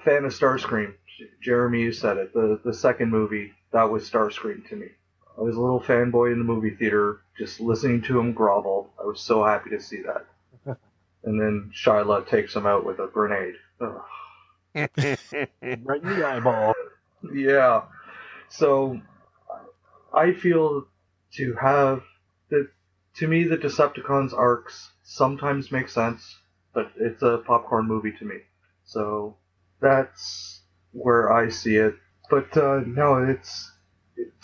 Speaker 5: Fan of Starscream. Jeremy, you said it. The second movie, that was Starscream to me. I was a little fanboy in the movie theater, just listening to him grovel. I was so happy to see that. And then Shyla takes him out with a grenade.
Speaker 6: Right in the eyeball.
Speaker 5: Yeah. So, I feel to me, the Decepticons arcs sometimes make sense, but it's a popcorn movie to me. So, that's where I see it. But, no,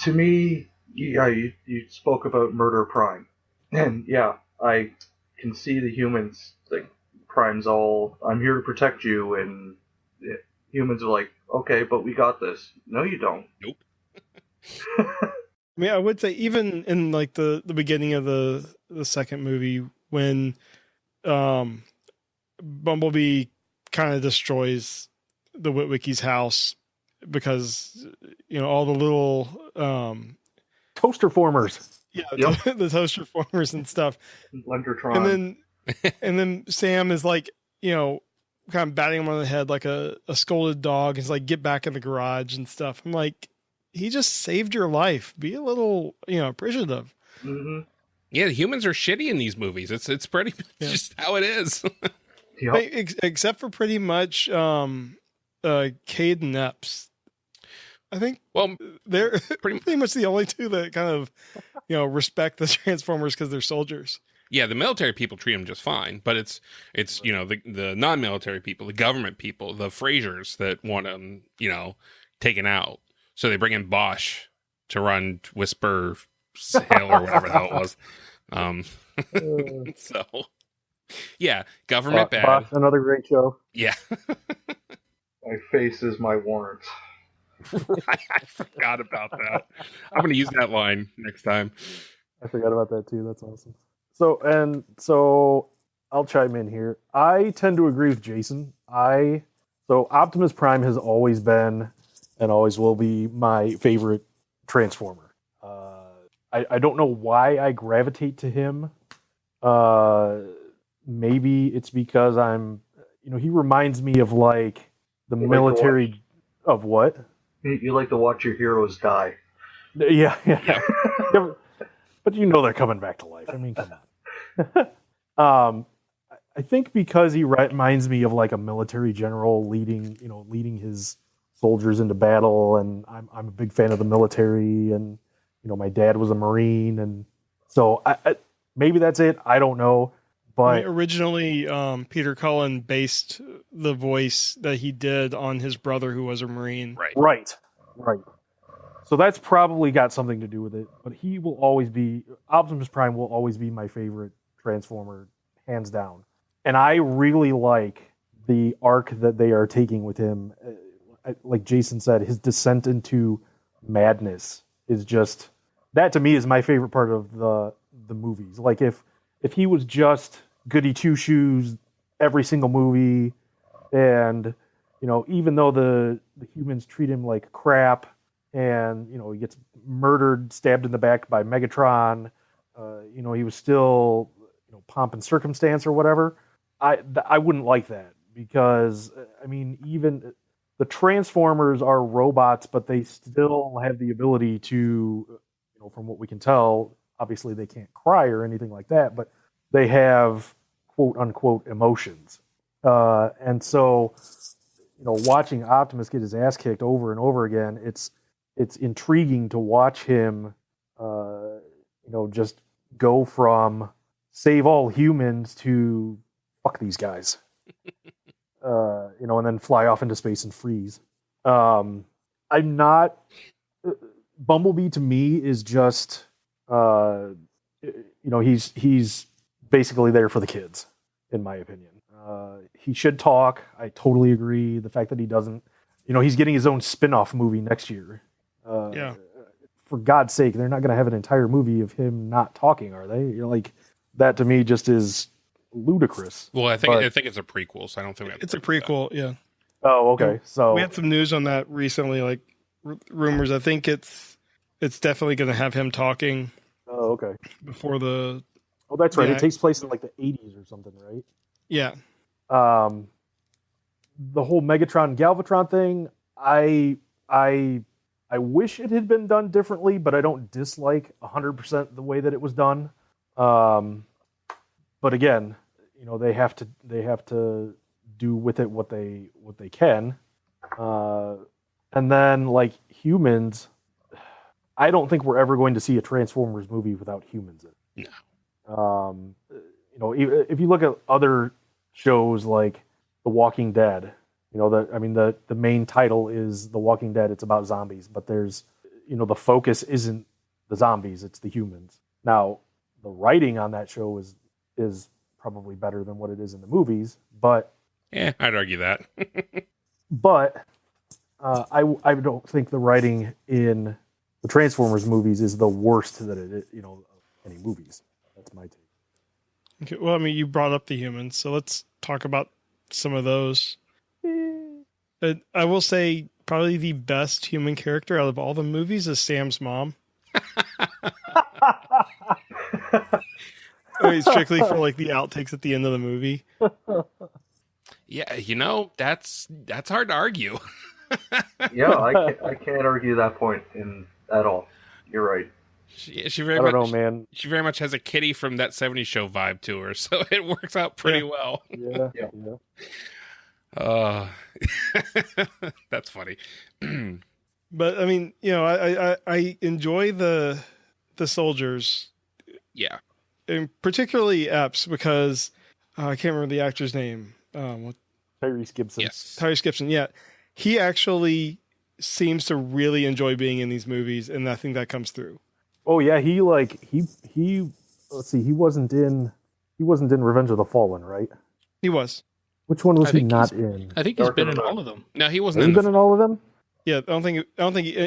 Speaker 5: to me, yeah, you spoke about Murder Prime. And, yeah, I can see the humans, like, Prime's all, I'm here to protect you, and humans are like, okay, but we got this. No, you don't.
Speaker 4: Nope.
Speaker 1: I mean, I would say even in like the beginning of the second movie when Bumblebee kind of destroys the Witwicky's house because, you know, all the little
Speaker 6: toaster formers.
Speaker 1: Yeah, yep. the toaster formers and stuff.
Speaker 5: Lendertron.
Speaker 1: And then Sam is like, you know, kind of batting him on the head like a scolded dog. He's like, get back in the garage and stuff. I'm like, he just saved your life. Be a little, you know, appreciative.
Speaker 5: Mm-hmm.
Speaker 4: Yeah, the humans are shitty in these movies. It's pretty just how it is.
Speaker 5: Yep.
Speaker 1: Except for pretty much Cade and Epps. I think they're pretty much the only two that kind of, you know, respect the Transformers because they're soldiers.
Speaker 4: Yeah, the military people treat them just fine, but it's you know, the non-military people, the government people, the Frasers that want them, you know, taken out. So they bring in Bosch to run Whisper sale or whatever the hell it was. So, yeah, government bad.
Speaker 6: Boss, another great show.
Speaker 4: Yeah.
Speaker 5: My face is my warrant.
Speaker 4: I forgot about that. I'm going to use that line next time.
Speaker 6: I forgot about that too. That's awesome. So I'll chime in here. I tend to agree with Jason. So Optimus Prime has always been and always will be my favorite Transformer. I don't know why I gravitate to him. Maybe it's because he reminds me of like the military of what?
Speaker 5: You like to watch your heroes die.
Speaker 6: Yeah. But they're coming back to life. I mean, come on. I think because he reminds me of like a military general leading his soldiers into battle, and I'm a big fan of the military, and my dad was a Marine, and so I maybe that's it. I don't know, but
Speaker 1: originally Peter Cullen based the voice that he did on his brother who was a Marine.
Speaker 6: Right. So that's probably got something to do with it. But he will always be Optimus Prime will always be my favorite Transformer, hands down. And I really like the arc that they are taking with him. Like Jason said, his descent into madness is just that to me is my favorite part of the movies. Like if he was just goody two shoes every single movie, and even though the humans treat him like crap, and he gets murdered, stabbed in the back by Megatron, he was still pomp and circumstance or whatever. I wouldn't like that, because I mean, even the Transformers are robots, but they still have the ability to, from what we can tell, obviously they can't cry or anything like that, but they have quote unquote emotions. And so, watching Optimus get his ass kicked over and over again, it's intriguing to watch him, just go from save all humans to fuck these guys, and then fly off into space and freeze. I'm not. Bumblebee to me is just, he's basically there for the kids, in my opinion. He should talk. I totally agree. The fact that he doesn't, he's getting his own spin-off movie next year. For God's sake, they're not going to have an entire movie of him not talking, are they? That to me just is ludicrous.
Speaker 4: Well, I think it's a prequel, so I don't think
Speaker 1: it's a prequel. Yeah.
Speaker 6: Oh, okay. So
Speaker 1: we had some news on that recently, like rumors. I think it's definitely going to have him talking.
Speaker 6: Oh, okay.
Speaker 1: Before the.
Speaker 6: Oh, that's right. It takes place in like the 80s or something, right?
Speaker 1: Yeah.
Speaker 6: The whole Megatron Galvatron thing, I wish it had been done differently, but I don't dislike 100% the way that it was done. But again, they have to do with it what they can. And then like humans, I don't think we're ever going to see a Transformers movie without humans in it.
Speaker 4: No.
Speaker 6: If you look at other shows like The Walking Dead, the main title is The Walking Dead. It's about zombies, but there's, the focus isn't the zombies, it's the humans. Now, the writing on that show is probably better than what it is in the movies, but
Speaker 4: I'd argue that.
Speaker 6: But I don't think the writing in the Transformers movies is the worst that it any movies. That's my take.
Speaker 1: Okay, well, I mean, you brought up the humans, so let's talk about some of those. I will say probably the best human character out of all the movies is Sam's mom. I mean, strictly for like the outtakes at the end of the movie.
Speaker 4: Yeah, that's hard to argue.
Speaker 5: Yeah, I can't argue that point at all. You're right.
Speaker 4: She very
Speaker 6: I don't
Speaker 4: much,
Speaker 6: know, man.
Speaker 4: She very much has a Kitty from That 70s Show vibe to her, so it works out pretty well.
Speaker 6: Yeah.
Speaker 4: That's funny.
Speaker 1: But I mean, I enjoy the soldiers.
Speaker 4: Yeah.
Speaker 1: And particularly Epps, because I can't remember the actor's name.
Speaker 6: Tyrese Gibson.
Speaker 4: Yes.
Speaker 1: Tyrese Gibson, yeah. He actually seems to really enjoy being in these movies, and I think that comes through.
Speaker 6: Oh yeah, he let's see, he wasn't in Revenge of the Fallen, right?
Speaker 1: He was.
Speaker 6: Which one was
Speaker 2: I
Speaker 6: he
Speaker 2: think
Speaker 6: not in?
Speaker 2: I think he's
Speaker 5: Dark
Speaker 2: been
Speaker 5: of
Speaker 2: in
Speaker 5: the
Speaker 2: all
Speaker 5: Moon.
Speaker 2: of them.
Speaker 4: No, he
Speaker 6: Has
Speaker 4: wasn't
Speaker 6: he
Speaker 4: in
Speaker 6: been in all of them?
Speaker 1: Yeah, I don't think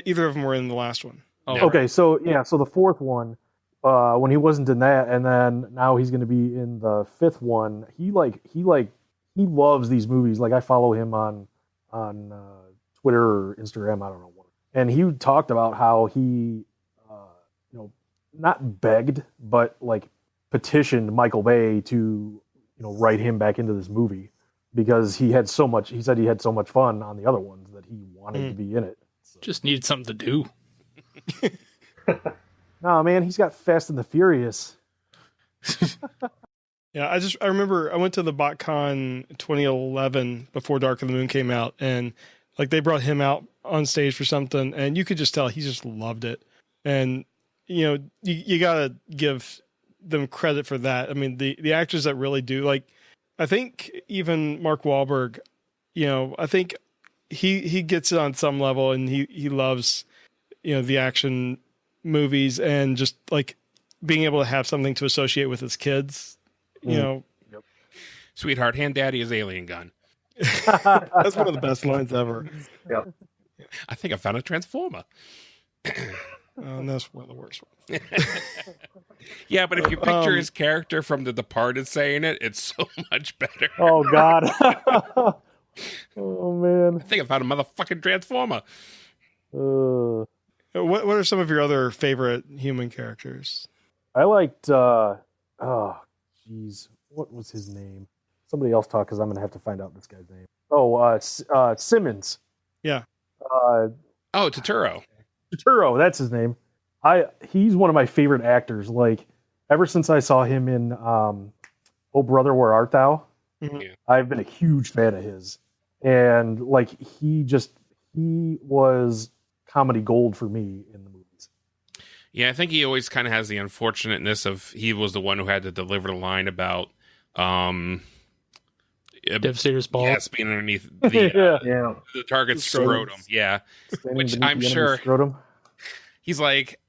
Speaker 1: either of them were in the last one.
Speaker 2: Oh,
Speaker 4: No.
Speaker 6: Okay, so yeah, so the fourth one, when he wasn't in that, and then now he's going to be in the fifth one. He loves these movies. Like I follow him on Twitter or Instagram. I don't know what. And he talked about how he, not begged, but like petitioned Michael Bay to, write him back into this movie because he had so much. He said he had so much fun on the other ones that he wanted to be in it. So.
Speaker 2: just needed something to do.
Speaker 6: No, man, he's got Fast and the Furious.
Speaker 1: Yeah, I remember I went to the BotCon 2011 before Dark of the Moon came out, and like they brought him out on stage for something, and you could just tell he just loved it. And you gotta give them credit for that. I mean, the actors that really do, like, I think even Mark Wahlberg, I think he gets it on some level, and he loves the action movies and just like being able to have something to associate with his kids.
Speaker 6: Yep.
Speaker 4: Sweetheart, hand daddy his alien gun.
Speaker 1: That's one of the best lines ever.
Speaker 5: Yep.
Speaker 4: I think I found a transformer.
Speaker 1: And that's one of the worst ones.
Speaker 4: Yeah, but if you picture his character from The Departed saying it, it's so much better.
Speaker 6: Oh God. Oh man.
Speaker 4: I think I found a motherfucking transformer.
Speaker 1: What are some of your other favorite human characters?
Speaker 6: I liked. Oh, jeez, what was his name? Somebody else talk because I'm gonna have to find out this guy's name. Oh, Simmons.
Speaker 1: Yeah.
Speaker 4: Oh, Totoro.
Speaker 6: Totoro, that's his name. He's one of my favorite actors. Like ever since I saw him in Oh Brother, Where Art Thou?
Speaker 1: Mhm.
Speaker 4: Yeah.
Speaker 6: I've been a huge fan of his, and like he was comedy gold for me in the movies.
Speaker 4: Yeah, I think he always kind of has the unfortunateness of he was the one who had to deliver the line about
Speaker 2: Devastator's ball.
Speaker 4: yes, being underneath the
Speaker 5: Yeah.
Speaker 4: the target's
Speaker 1: Scrotum.
Speaker 4: scrotum. Yeah.
Speaker 6: Standing
Speaker 4: Which
Speaker 6: beneath
Speaker 4: I'm
Speaker 6: the enemy's
Speaker 4: sure-
Speaker 6: scrotum.
Speaker 4: He's like,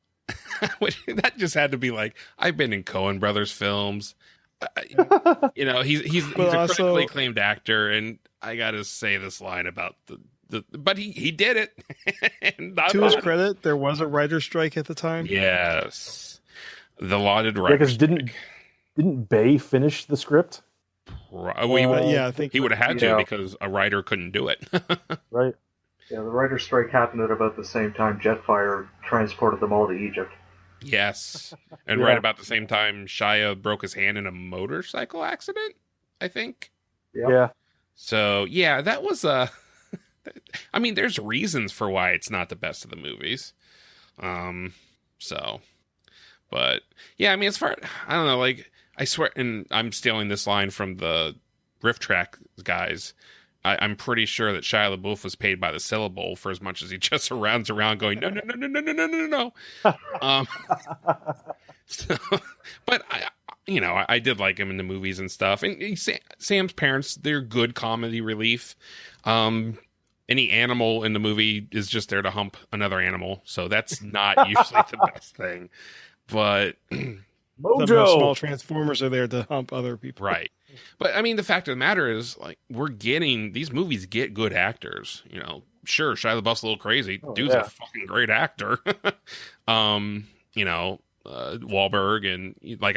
Speaker 4: that just had to be like, I've been in Coen Brothers films. He's
Speaker 1: But
Speaker 4: a
Speaker 1: also-
Speaker 4: critically acclaimed actor, and I got to say this line about but he did it. And I'm
Speaker 1: To his
Speaker 4: not-
Speaker 1: credit, there was a writer's strike at the time.
Speaker 4: Yes, the lauded
Speaker 6: Yeah,
Speaker 4: writer's
Speaker 6: because didn't Bay finish the script?
Speaker 1: Yeah, I think
Speaker 4: he would have had to
Speaker 5: Yeah.
Speaker 4: because a writer couldn't do it.
Speaker 6: Right.
Speaker 5: Yeah, the writer's strike happened at about the same time Jetfire transported them all to Egypt.
Speaker 4: Yes, and
Speaker 6: Yeah.
Speaker 4: right about the same time, Shia broke his hand in a motorcycle accident, I think.
Speaker 5: Yep.
Speaker 6: Yeah.
Speaker 4: So yeah, that was I mean, there's reasons for why it's not the best of the movies. But yeah, I mean, as far I don't know, like I swear, and I'm stealing this line from the riff track guys. I'm pretty sure that Shia LaBeouf was paid by the syllable for as much as he just rounds around going no. So, but I did like him in the movies and stuff. And Sam's parents, they're good comedy relief. Any animal in the movie is just there to hump another animal, so that's not usually the best thing. But
Speaker 1: the
Speaker 6: Mojo.
Speaker 1: small transformers are there to hump other people.
Speaker 4: right. But I mean, the fact of the matter is, like, these movies get good actors. Sure, Shia LaBeouf's a little crazy.
Speaker 6: Oh,
Speaker 4: Dude's
Speaker 6: yeah.
Speaker 4: a fucking great actor. Wahlberg and like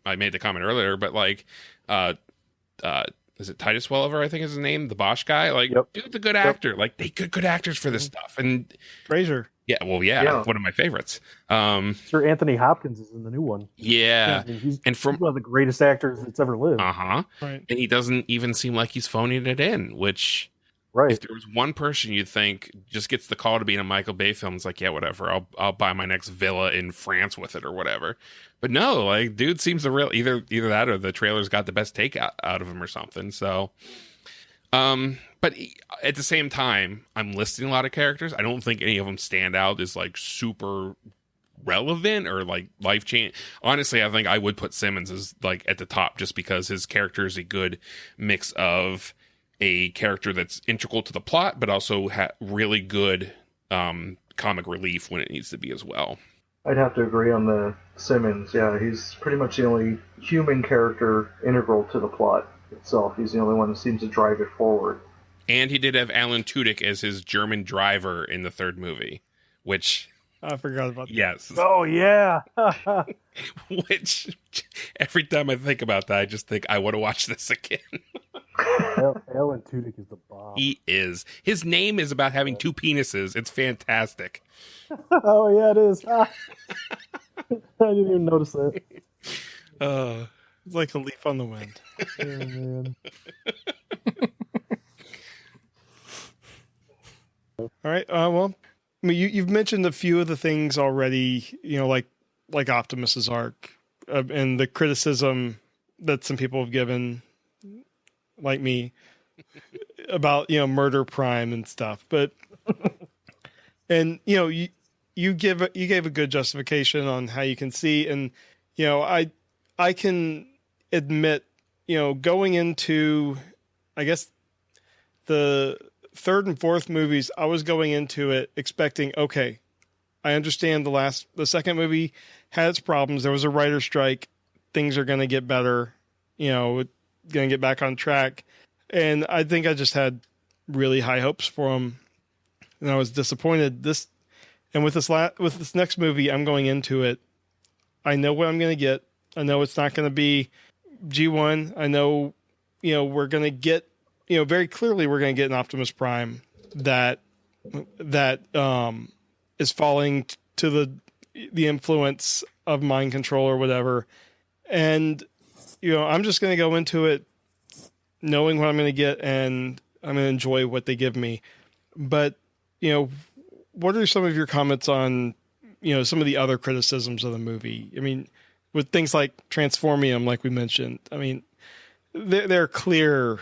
Speaker 4: I made the comment earlier, but like, is it Titus Welliver? I think is his name, the Bosch guy. Like,
Speaker 6: Yep.
Speaker 4: dude's a good actor. Like, they good actors for this stuff. And
Speaker 1: Frasier.
Speaker 4: yeah, well, yeah, one of my favorites.
Speaker 6: Sir Anthony Hopkins is in the new one.
Speaker 4: Yeah,
Speaker 6: I mean, he's
Speaker 4: and from
Speaker 6: one of the greatest actors that's ever lived.
Speaker 4: Right, and he doesn't even seem like he's phoning it in. Which,
Speaker 6: Right.
Speaker 4: if there was one person you'd think just gets the call to be in a Michael Bay film, it's like, yeah, whatever, I'll buy my next villa in France with it or whatever. But no, like, dude seems the real either that or the trailer's got the best take out of him or something. So, but at the same time, I'm listing a lot of characters. I don't think any of them stand out as like super relevant or like life change. Honestly, I think I would put Simmons as like at the top just because his character is a good mix of a character that's integral to the plot, but also really good comic relief when it needs to be as well.
Speaker 5: I'd have to agree on the Simmons. Yeah, he's pretty much the only human character integral to the plot itself. He's the only one that seems to drive it forward.
Speaker 4: And he did have Alan Tudyk as his German driver in the third movie, which...
Speaker 1: I forgot about that.
Speaker 4: Yes.
Speaker 6: Oh yeah.
Speaker 4: Which, every time I think about that, I just think, I want to watch this again.
Speaker 6: Alan Tudyk is the bomb.
Speaker 4: He is. His name is about having two penises. It's fantastic.
Speaker 6: Oh yeah, it is. I didn't even notice that.
Speaker 1: It's like a leaf on the wind.
Speaker 6: Oh, man.
Speaker 1: All right. Well, I mean, you've mentioned a few of the things already. Like Optimus's arc and the criticism that some people have given, like me, about Murder Prime and stuff. But and you gave a good justification on how you can see, and I can admit, going into, I guess, the third and fourth movies, I was going into it expecting, okay, I understand the second movie had its problems. There was a writer's strike. Things are going to get better, going to get back on track. And I think I just had really high hopes for them, and I was disappointed. With this next movie, I'm going into it. I know what I'm going to get. I know it's not going to be G1. I know, we're going to get, very clearly we're going to get an Optimus Prime that is falling to the influence of mind control or whatever. And, I'm just going to go into it knowing what I'm going to get, and I'm going to enjoy what they give me. But, what are some of your comments on, some of the other criticisms of the movie? I mean, with things like Transformium, like we mentioned, I mean, there are clear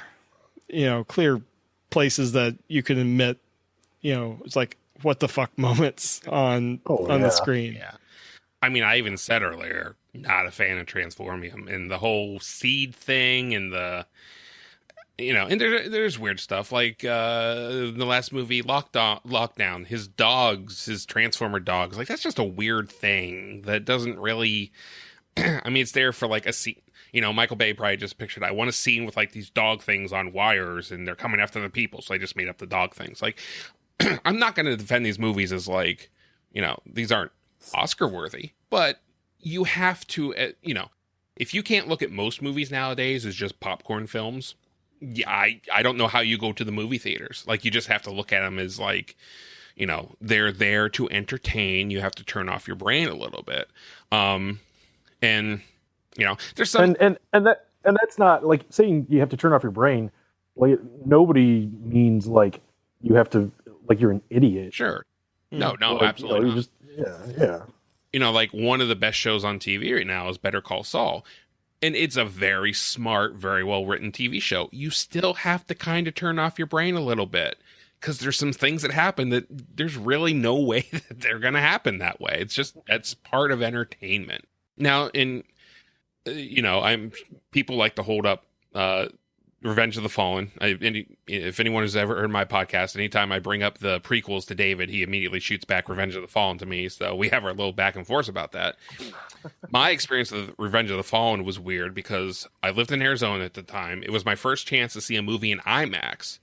Speaker 1: places that you can admit, it's like, what the fuck moments on the screen.
Speaker 4: Yeah. I mean, I even said earlier, not a fan of Transformium, and the whole seed thing, and the, and there's weird stuff like the last movie, Lockdown, his dogs, his Transformer dogs, like that's just a weird thing that doesn't really, I mean, it's there for like a scene. Michael Bay probably just pictured, I want a scene with like these dog things on wires and they're coming after the people, so I just made up the dog things. Like, I'm not going to defend these movies as like, these aren't Oscar worthy, but you have to, if you can't look at most movies nowadays as just popcorn films, yeah, I don't know how you go to the movie theaters. Like, you just have to look at them as like, they're there to entertain. You have to turn off your brain a little bit. And there's some,
Speaker 6: and that's not like saying you have to turn off your brain. Like, nobody means like you have to, like you're an idiot.
Speaker 4: Sure. No,
Speaker 6: like,
Speaker 4: absolutely.
Speaker 6: You just, yeah.
Speaker 4: Like one of the best shows on TV right now is Better Call Saul. And it's a very smart, very well written TV show. You still have to kind of turn off your brain a little bit, because there's some things that happen that there's really no way that they're going to happen that way. It's just, that's part of entertainment. Now, people like to hold up Revenge of the Fallen. If anyone has ever heard my podcast, anytime I bring up the prequels to David, he immediately shoots back Revenge of the Fallen to me. So we have our little back and forth about that. My experience with Revenge of the Fallen was weird because I lived in Arizona at the time. It was my first chance to see a movie in IMAX,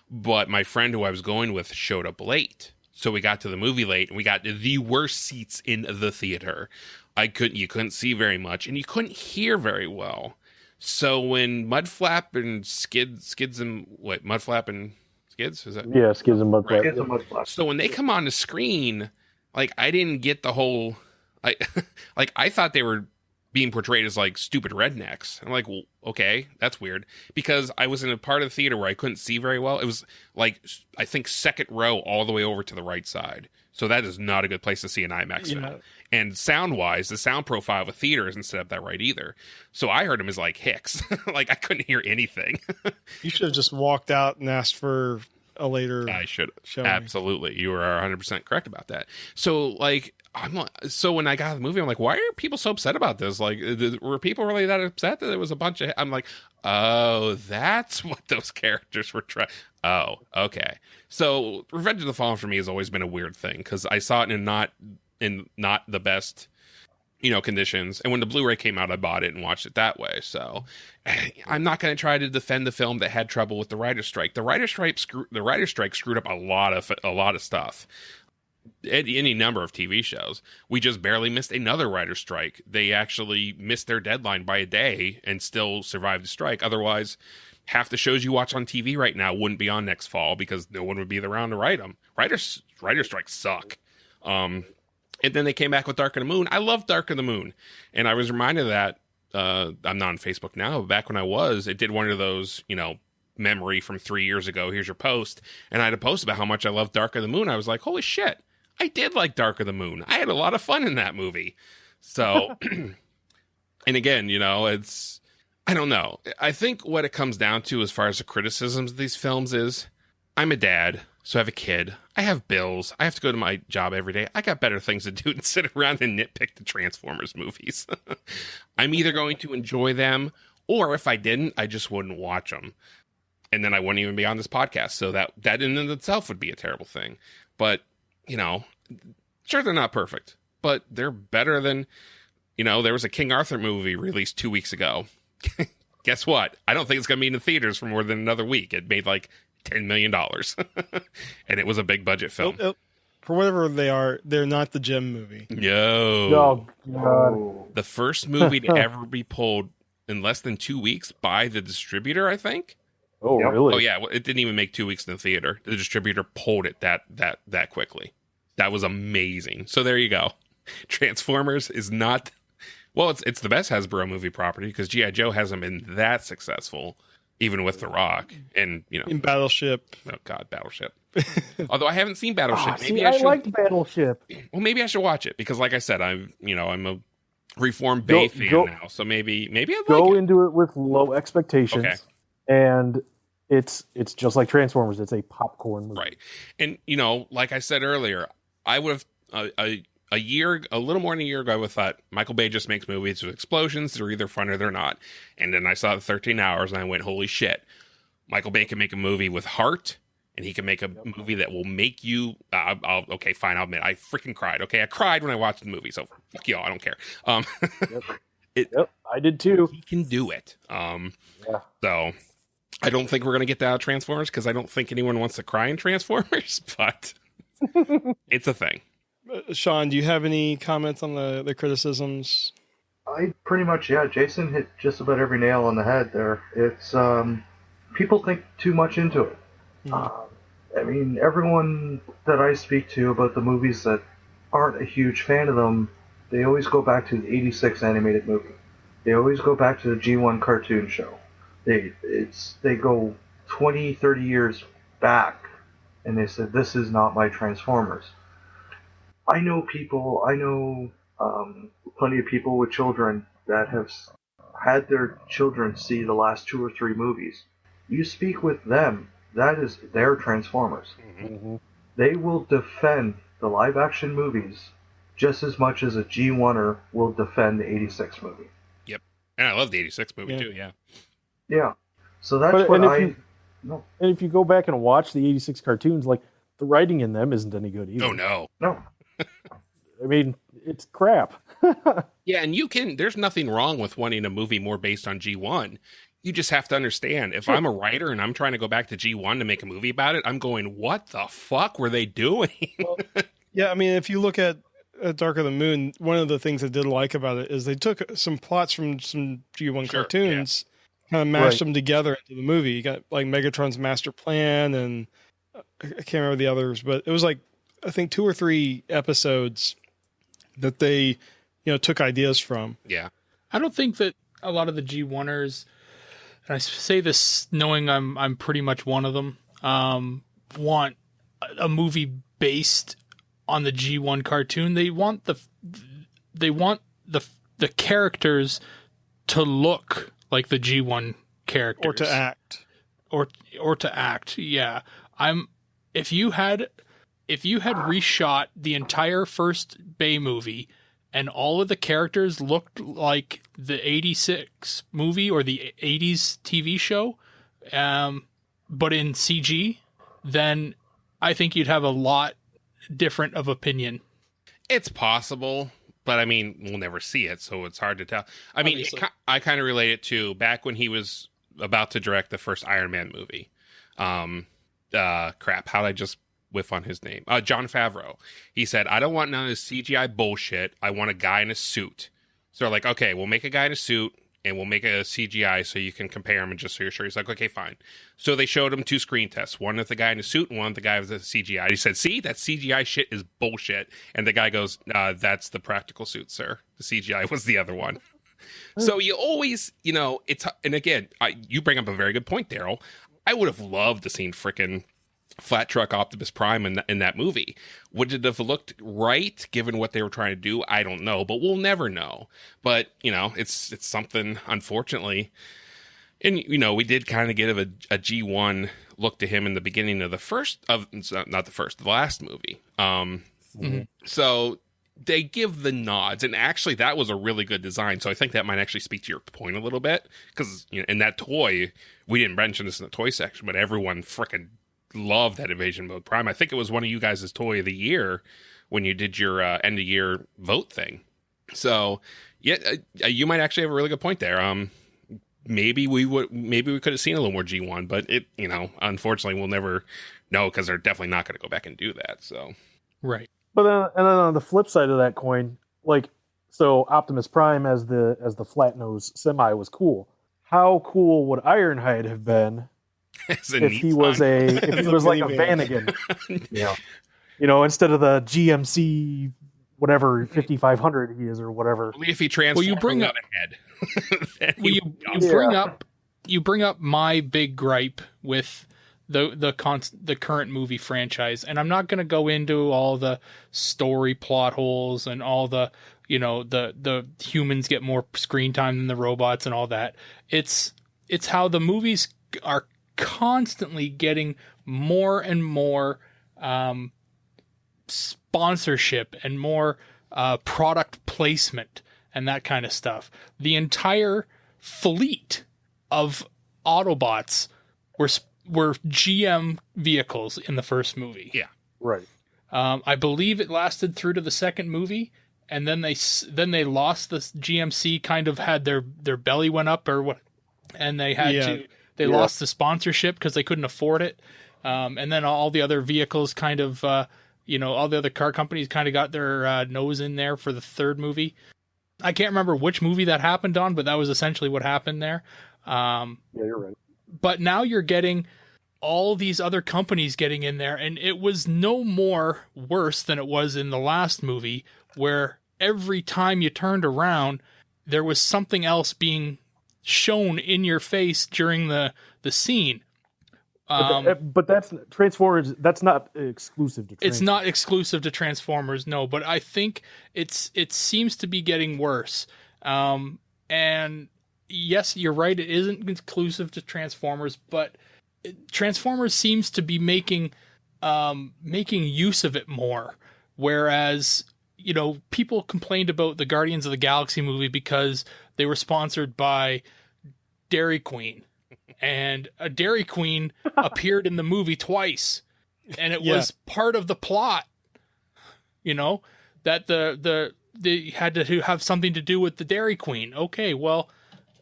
Speaker 4: but my friend who I was going with showed up late. So we got to the movie late, and we got the worst seats in the theater. You couldn't see very much, and you couldn't hear very well. So when Mudflap and Skids and Mudflap and Skids, is that?
Speaker 6: Yeah, Skids and Mudflap.
Speaker 5: Right. Skids and Mudflap.
Speaker 4: So when they come on the screen, like, I didn't get the whole, I thought they were being portrayed as like stupid rednecks. I'm like, well, okay, that's weird, because I was in a part of the theater where I couldn't see very well. It was like, I think second row all the way over to the right side. So that is not a good place to see an IMAX film. And sound-wise, the sound profile of a theater isn't set up that right either. So I heard him as like Hicks. Like, I couldn't hear anything.
Speaker 1: You should have just walked out and asked for a later.
Speaker 4: I should
Speaker 1: showing.
Speaker 4: Absolutely. You are 100% correct about that. So like, so when I got the movie, I'm like, why are people so upset about this? Like, were people really that upset that it was a bunch of? I'm like, oh, that's what those characters were trying. Oh, okay. So Revenge of the Fallen for me has always been a weird thing, because I saw it in not in not the best, conditions. And when the Blu-ray came out, I bought it and watched it that way. So I'm not going to try to defend the film that had trouble with the writer's strike. The writer's strike screwed up a lot of stuff. Any number of TV shows. We just barely missed another writer's strike. They actually missed their deadline by a day and still survived the strike. Otherwise, half the shows you watch on TV right now wouldn't be on next fall because no one would be around to write them. Writer's strikes suck. And then they came back with Dark of the Moon. I love Dark of the Moon. And I was reminded of that. I'm not on Facebook now, but back when I was, it did one of those, memory from 3 years ago. Here's your post. And I had a post about how much I love Dark of the Moon. I was like, holy shit. I did like Dark of the Moon. I had a lot of fun in that movie. So, and again, I don't know. I think what it comes down to as far as the criticisms of these films is, I'm a dad, so I have a kid. I have bills. I have to go to my job every day. I got better things to do than sit around and nitpick the Transformers movies. I'm either going to enjoy them, or if I didn't, I just wouldn't watch them. And then I wouldn't even be on this podcast. So that in and of itself would be a terrible thing. But, sure, they're not perfect, but they're better than, there was a King Arthur movie released 2 weeks ago. Guess what? I don't think it's going to be in the theaters for more than another week. It made like $10 million. And it was a big budget film.
Speaker 1: For whatever they are, they're not the Gem movie.
Speaker 4: No.
Speaker 6: Oh, God.
Speaker 4: The first movie to ever be pulled in less than 2 weeks by the distributor, I think.
Speaker 6: Oh,
Speaker 5: Yep.
Speaker 6: really?
Speaker 4: Oh, yeah. Well, it didn't even make 2 weeks in the theater. The distributor pulled it that quickly. That was amazing. So there you go. Transformers is not... Well, it's the best Hasbro movie property because G.I. Joe hasn't been that successful, even with The Rock. And,
Speaker 1: In Battleship.
Speaker 4: Oh, God, Battleship. Although I haven't seen Battleship.
Speaker 6: See, I liked Battleship.
Speaker 4: Well, maybe I should watch it because, like I said, I'm a reformed Bay fan now. So maybe I'd
Speaker 6: Go
Speaker 4: like it.
Speaker 6: into it with low expectations.
Speaker 4: Okay.
Speaker 6: And it's just like Transformers. It's a popcorn movie.
Speaker 4: Right. And, like I said earlier, I would have a little more than a year ago, I would have thought Michael Bay just makes movies with explosions. They're either fun or they're not. And then I saw the 13 Hours and I went, holy shit. Michael Bay can make a movie with heart and he can make a movie that will make you, okay, fine, I'll admit, I freaking cried. Okay, I cried when I watched the movie, so fuck y'all, I don't care.
Speaker 6: Yep, I did too.
Speaker 4: He can do it. So I don't think we're going to get that out of Transformers because I don't think anyone wants to cry in Transformers, but it's a thing.
Speaker 1: Sean, do you have any comments on the criticisms?
Speaker 5: I pretty much, Jason hit just about every nail on the head there. It's, people think too much into it. I mean, everyone that I speak to about the movies that aren't a huge fan of them, they always go back to the 86 animated movie. They always go back to the G1 cartoon show. They go 20, 30 years back, and they said, this is not my Transformers. I know plenty of people with children that have had their children see the last 2 or 3 movies. You speak with them, that is their Transformers.
Speaker 6: Mm-hmm.
Speaker 5: They will defend the live-action movies just as much as a G1er will defend the 86 movie.
Speaker 4: Yep. And I love the 86 movie too, yeah.
Speaker 5: Yeah. So that's what
Speaker 6: And if you go back and watch the 86 cartoons, like, the writing in them isn't any good either.
Speaker 4: Oh, no.
Speaker 5: No.
Speaker 6: I mean, it's crap.
Speaker 4: Yeah, and there's nothing wrong with wanting a movie more based on G1. You just have to understand, if I'm a writer and I'm trying to go back to G1 to make a movie about it, I'm going, what the fuck were they doing?
Speaker 1: Yeah, I mean, if you look at Dark of the Moon, one of the things I did like about it is they took some plots from some G1 cartoons, kind of mashed them together into the movie. You got like Megatron's Master Plan, and I can't remember the others, but it was like, I think 2 or 3 episodes that they, took ideas from.
Speaker 4: Yeah.
Speaker 2: I don't think that a lot of the G1ers, and I say this knowing I'm pretty much one of them, want a movie based on the G1 cartoon. They want the characters to look like the G1 characters,
Speaker 1: Or to act.
Speaker 2: or to act. Yeah. If you had reshot the entire first Bay movie and all of the characters looked like the 86 movie or the 80s TV show, but in CG, then I think you'd have a lot different of opinion.
Speaker 4: It's possible, but I mean, we'll never see it, so it's hard to tell. I mean, I kind of relate it to back when he was about to direct the first Iron Man movie. Crap, how'd I just whiff on his name? Jon Favreau. He said, I don't want none of this CGI bullshit. I want a guy in a suit. So they're like, okay, we'll make a guy in a suit, and we'll make a CGI so you can compare him and just so you're sure. He's like, okay, fine. So they showed him 2 screen tests, one with the guy in a suit and one with the guy with the CGI. He said, see, that CGI shit is bullshit. And the guy goes, that's the practical suit, sir. The CGI was the other one. So you always, and again, you bring up a very good point, Daryl. I would have loved to seen frickin' Flat Truck Optimus Prime in that movie. Would it have looked right given what they were trying to do? I don't know, but we'll never know. But it's something, unfortunately. And we did kind of get a G1 look to him in the beginning of the last movie. So they give the nods, and actually that was a really good design. So I think that might actually speak to your point a little bit, because in that toy, we didn't mention this in the toy section, but everyone frickin' loved that Invasion Mode Prime. I think it was one of you guys' toy of the year when you did your end of year vote thing. So yeah, you might actually have a really good point there. Maybe we could have seen a little more G1, but it, unfortunately we'll never know, because they're definitely not going to go back and do that. So
Speaker 2: Right.
Speaker 6: But then on the flip side of that coin, so Optimus Prime as the flat nose semi was cool. How cool would Ironhide have been if he was like a Vanagon? Instead of the GMC whatever 5500 he is or whatever.
Speaker 4: Only if he transforms a head.
Speaker 2: You bring up my big gripe with the current movie franchise, and I'm not going to go into all the story plot holes and all the the humans get more screen time than the robots and all that. It's how the movies are constantly getting more and more sponsorship and more product placement and that kind of stuff. The entire fleet of Autobots were GM vehicles in the first movie.
Speaker 4: Yeah,
Speaker 6: right.
Speaker 2: I believe it lasted through to the second movie, and then they lost the GMC. Kind of had their belly went up or what, and they had lost the sponsorship because they couldn't afford it. And then all the other vehicles kind of, all the other car companies kind of got their nose in there for the third movie. I can't remember which movie that happened on, but that was essentially what happened there.
Speaker 6: Yeah, you're right.
Speaker 2: But now you're getting all these other companies getting in there, and it was no more worse than it was in the last movie, where every time you turned around, there was something else being shown in your face during the scene.
Speaker 6: But that's Transformers. That's not exclusive to Transformers.
Speaker 2: It's not exclusive to Transformers, no. But I think it seems to be getting worse. And yes, you're right. It isn't exclusive to Transformers, but Transformers seems to be making use of it more. Whereas, people complained about the Guardians of the Galaxy movie because they were sponsored by Dairy Queen. And a Dairy Queen appeared in the movie twice, and it was part of the plot. That they had to have something to do with the Dairy Queen. Okay, well,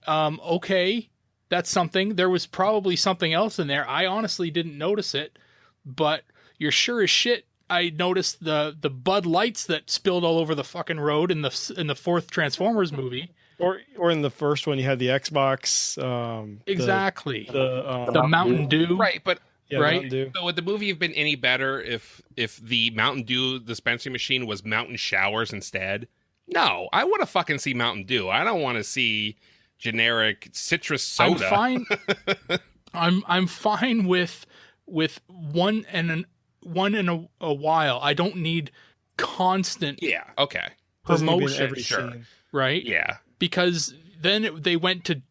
Speaker 2: that's something. There was probably something else in there. I honestly didn't notice it, but you're sure as shit. I noticed the Bud Lights that spilled all over the fucking road in the fourth Transformers movie.
Speaker 1: Or in the first one, you had the Xbox.
Speaker 2: Exactly.
Speaker 1: The
Speaker 2: Mountain Dew.
Speaker 4: Right, but
Speaker 2: right.
Speaker 4: So would the movie have been any better if the Mountain Dew dispensing machine was Mountain Showers instead? No, I want to fucking see Mountain Dew. I don't want to see generic citrus soda.
Speaker 2: I'm fine with one in a while. I don't need constant.
Speaker 4: Yeah. Okay.
Speaker 2: Promotion.
Speaker 1: Every scene.
Speaker 2: Right.
Speaker 4: Yeah.
Speaker 2: Because then they went to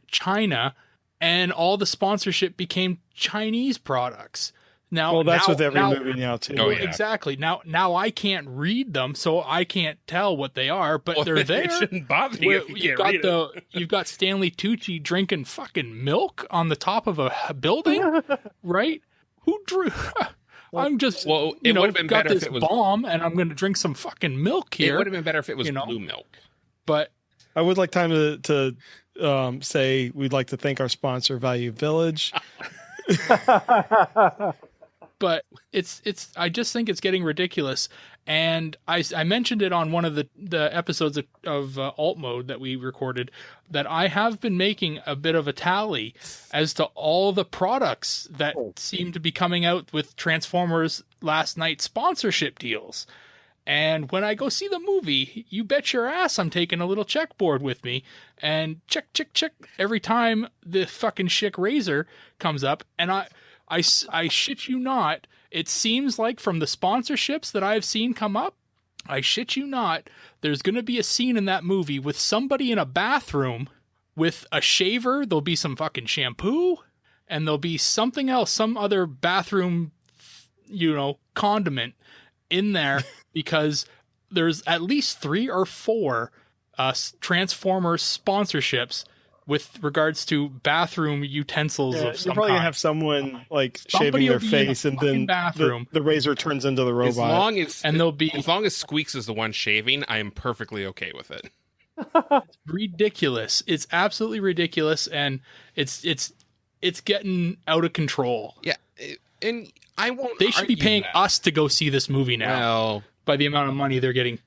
Speaker 2: China, and all the sponsorship became Chinese products. Now,
Speaker 1: that's with every movie now too.
Speaker 2: Oh, yeah. Exactly. Now I can't read them, so I can't tell what they are. But they're there.
Speaker 4: It shouldn't bother you if you can't read it.
Speaker 2: You've got Stanley Tucci drinking fucking milk on the top of a building, right? Who drew? I'm just,
Speaker 4: Well, it would have been
Speaker 2: got
Speaker 4: better if
Speaker 2: this
Speaker 4: it was
Speaker 2: bomb, and I'm going to drink some fucking milk here.
Speaker 4: It would have been better if it was blue milk.
Speaker 2: But
Speaker 1: I would like time to say we'd like to thank our sponsor, Value Village.
Speaker 2: But I just think it's getting ridiculous. And I mentioned it on one of the episodes of Alt Mode that we recorded, that I have been making a bit of a tally as to all the products that seem to be coming out with Transformers Last Night sponsorship deals. And when I go see the movie, you bet your ass I'm taking a little checkboard with me and check every time the fucking Schick razor comes up. And I shit you not, it seems like from the sponsorships that I've seen come up, I shit you not, there's going to be a scene in that movie with somebody in a bathroom with a shaver, there'll be some fucking shampoo, and there'll be something else, some other bathroom, condiment in there, because there's at least 3 or 4 Transformers sponsorships with regards to bathroom utensils of some
Speaker 1: you're probably
Speaker 2: kind.
Speaker 1: gonna have someone like
Speaker 2: Somebody
Speaker 1: shaving their
Speaker 2: will be in a
Speaker 1: face, and
Speaker 2: fucking
Speaker 1: then
Speaker 2: bathroom.
Speaker 1: the razor turns into the robot.
Speaker 4: As long as Squeaks is the one shaving, I am perfectly okay with it.
Speaker 2: Ridiculous. It's absolutely ridiculous, and it's getting out of control.
Speaker 4: Yeah, and I won't.
Speaker 2: They should be
Speaker 4: argue
Speaker 2: paying
Speaker 4: that.
Speaker 2: us to go see this movie now.
Speaker 4: Well,
Speaker 2: by the amount of money they're getting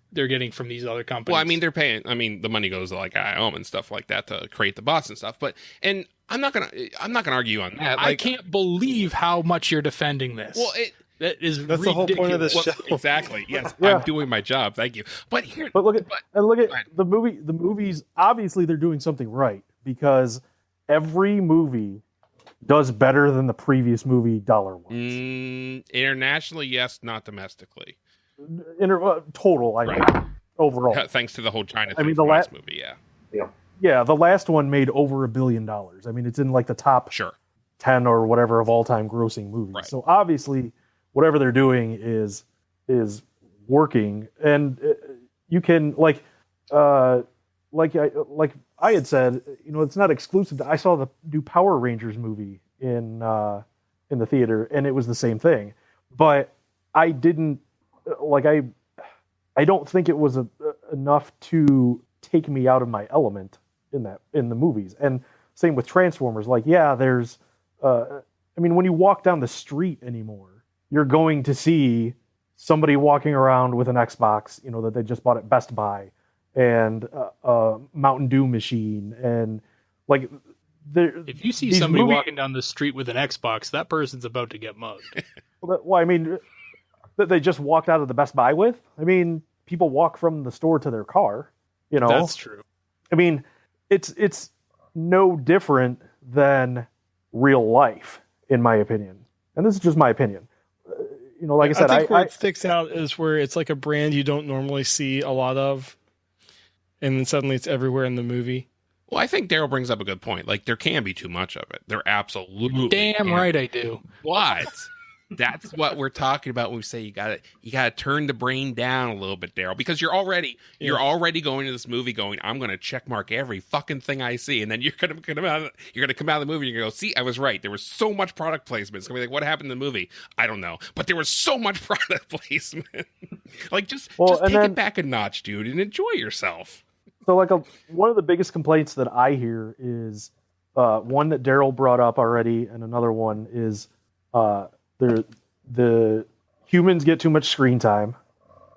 Speaker 2: from these other companies.
Speaker 4: well, I mean, they're paying. I mean, the money goes to like IOM and stuff like that to create the bots and stuff. And I'm not gonna argue on that.
Speaker 2: I can't believe how much you're defending this.
Speaker 4: Well,
Speaker 2: that's
Speaker 1: the whole point of this show.
Speaker 4: Exactly. Yes,
Speaker 6: Yeah.
Speaker 4: I'm doing my job. Thank you. But
Speaker 6: look at the movie. The movies, obviously, they're doing something right, because every movie does better than the previous movie dollar-wise.
Speaker 4: Internationally, yes, not domestically.
Speaker 6: Total, overall.
Speaker 4: Thanks to the whole China thing.
Speaker 6: I mean,
Speaker 4: from
Speaker 6: the
Speaker 4: last movie, yeah.
Speaker 6: Yeah, the last one made over $1 billion. I mean, it's in like the top
Speaker 4: Sure.
Speaker 6: 10 or whatever of all-time grossing movies.
Speaker 4: Right.
Speaker 6: So obviously, whatever they're doing is working, and you can like I had said, it's not exclusive. I saw the new Power Rangers movie in the theater, and it was the same thing. But I didn't I don't think it was enough to take me out of my element in the movies. And same with Transformers. There's when you walk down the street anymore, you're going to see somebody walking around with an Xbox, that they just bought at Best Buy, and a Mountain Dew machine, and
Speaker 2: if you see somebody walking down the street with an Xbox, that person's about to get mugged.
Speaker 6: That they just walked out of the Best Buy with. I mean, people walk from the store to their car.
Speaker 2: That's true.
Speaker 6: I mean, it's no different than real life, in my opinion. And this is just my opinion. I said,
Speaker 1: I think where it sticks out is where it's like a brand you don't normally see a lot of, and then suddenly it's everywhere in the movie.
Speaker 4: Well, I think Daryl brings up a good point. Like, there can be too much of it. There absolutely
Speaker 2: damn
Speaker 4: can.
Speaker 2: right I do.
Speaker 4: But that's what we're talking about when we say you gotta turn the brain down a little bit, Daryl, because you're already going to this movie going, I'm gonna check mark every fucking thing I see, and then you're gonna come out of the movie and you're gonna go, see, I was right. There was so much product placement. It's gonna be like, what happened in the movie? I don't know, but there was so much product placement. Just take it back a notch, dude, and enjoy yourself.
Speaker 6: So one of the biggest complaints that I hear is one that Daryl brought up already, and another one is the humans get too much screen time,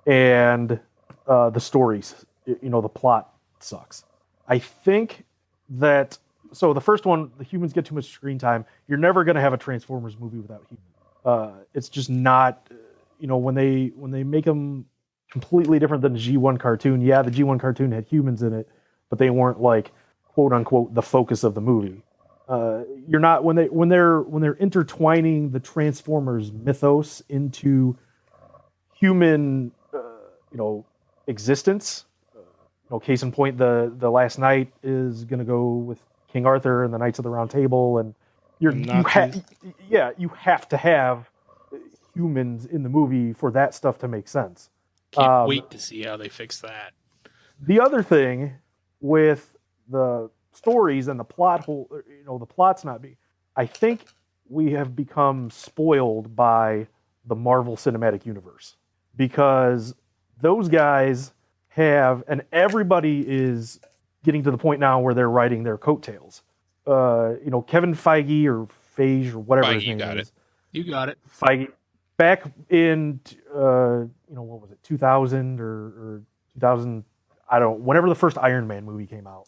Speaker 6: and the stories, the plot sucks. I think that, so the first one, the humans get too much screen time. You're never going to have a Transformers movie without humans. It's just not, when they make them completely different than the G1 cartoon. Yeah, the G1 cartoon had humans in it, but they weren't quote unquote the focus of the movie. You're not when they're intertwining the Transformers mythos into human, existence. Case in point, the Last Night is going to go with King Arthur and the Knights of the Round Table, and you have to have humans in the movie for that stuff to make sense.
Speaker 2: Can't wait to see how they fix that.
Speaker 6: The other thing with the stories and the plot hole, the plot's not be. I think we have become spoiled by the Marvel Cinematic Universe, because those guys have, and everybody is getting to the point now where they're writing their coattails. Kevin Feige or Feige or whatever his name is.
Speaker 2: You got it.
Speaker 6: Feige, back in, what was it, 2000 or 2000, I don't know, whenever the first Iron Man movie came out.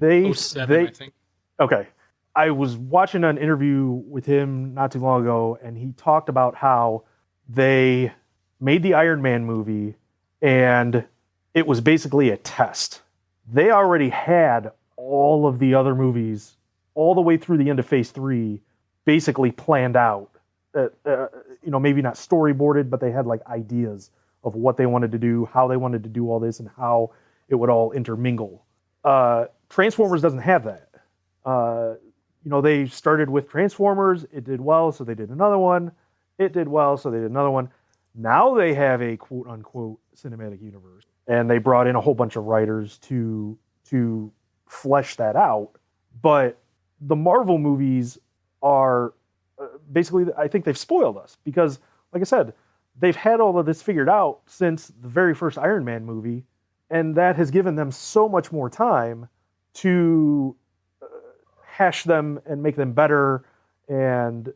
Speaker 2: I think.
Speaker 6: Okay. I was watching an interview with him not too long ago, and he talked about how they made the Iron Man movie, and it was basically a test. They already had all of the other movies, all the way through the end of Phase 3, basically planned out. Maybe not storyboarded, but they had like ideas of what they wanted to do, how they wanted to do all this, and how it would all intermingle. Transformers doesn't have that. They started with Transformers. It did well, so they did another one. It did well, so they did another one. Now they have a quote-unquote cinematic universe, and they brought in a whole bunch of writers to flesh that out. But the Marvel movies are basically, I think they've spoiled us because, like I said, they've had all of this figured out since the very first Iron Man movie, and that has given them so much more time to hash them and make them better and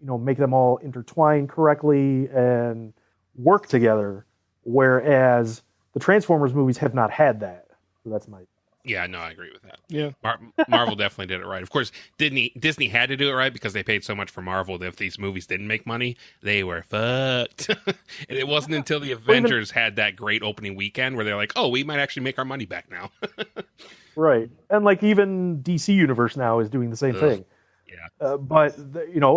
Speaker 6: make them all intertwine correctly and work together, whereas the Transformers movies have not had that. So that's my...
Speaker 4: Yeah, no, I agree with that.
Speaker 1: Yeah.
Speaker 4: Marvel definitely did it right. Of course, Disney had to do it right because they paid so much for Marvel that if these movies didn't make money, they were fucked. And it wasn't until the Avengers had that great opening weekend where they're like, oh, we might actually make our money back now.
Speaker 6: Right. And like even DC Universe now is doing the same thing.
Speaker 4: Yeah.
Speaker 6: But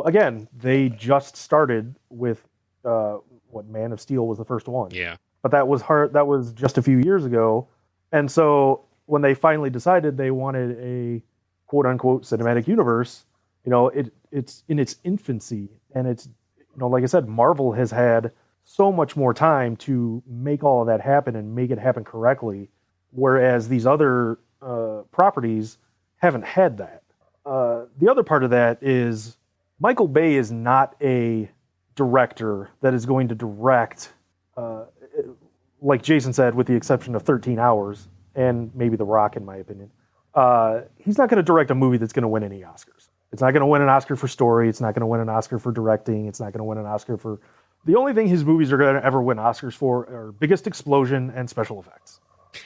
Speaker 6: again, they just started with Man of Steel was the first one.
Speaker 4: Yeah.
Speaker 6: But that was hard. That was just a few years ago. And so when they finally decided they wanted a quote unquote cinematic universe, it's in its infancy, and it's, like I said, Marvel has had so much more time to make all of that happen and make it happen correctly, whereas these other properties haven't had that. The other part of that is Michael Bay is not a director that is going to direct, like Jason said, with the exception of 13 Hours and maybe The Rock, in my opinion. He's not going to direct a movie that's going to win any Oscars. It's not going to win an Oscar for story. It's not going to win an Oscar for directing. It's not going to win an Oscar for... The only thing his movies are going to ever win Oscars for are biggest explosion and special effects.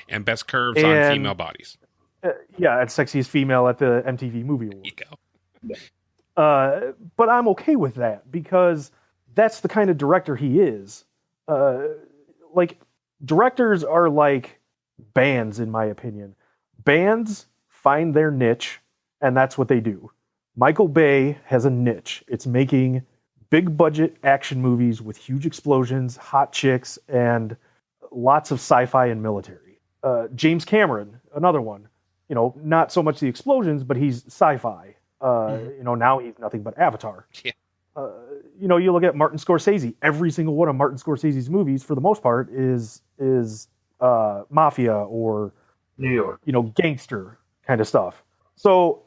Speaker 4: And best curves on female bodies.
Speaker 6: And sexiest female at the MTV Movie Awards.
Speaker 4: There you go.
Speaker 6: But I'm okay with that because that's the kind of director he is. Directors are like bands, in my opinion. Bands find their niche, and that's what they do. Michael Bay has a niche. It's making big budget action movies with huge explosions, hot chicks, and lots of sci-fi and military. James Cameron, another one. Not so much the explosions, but he's sci-fi. Now he's nothing but Avatar.
Speaker 4: Yeah.
Speaker 6: You look at Martin Scorsese. Every single one of Martin Scorsese's movies, for the most part, is mafia or
Speaker 5: New York,
Speaker 6: gangster kind of stuff. So,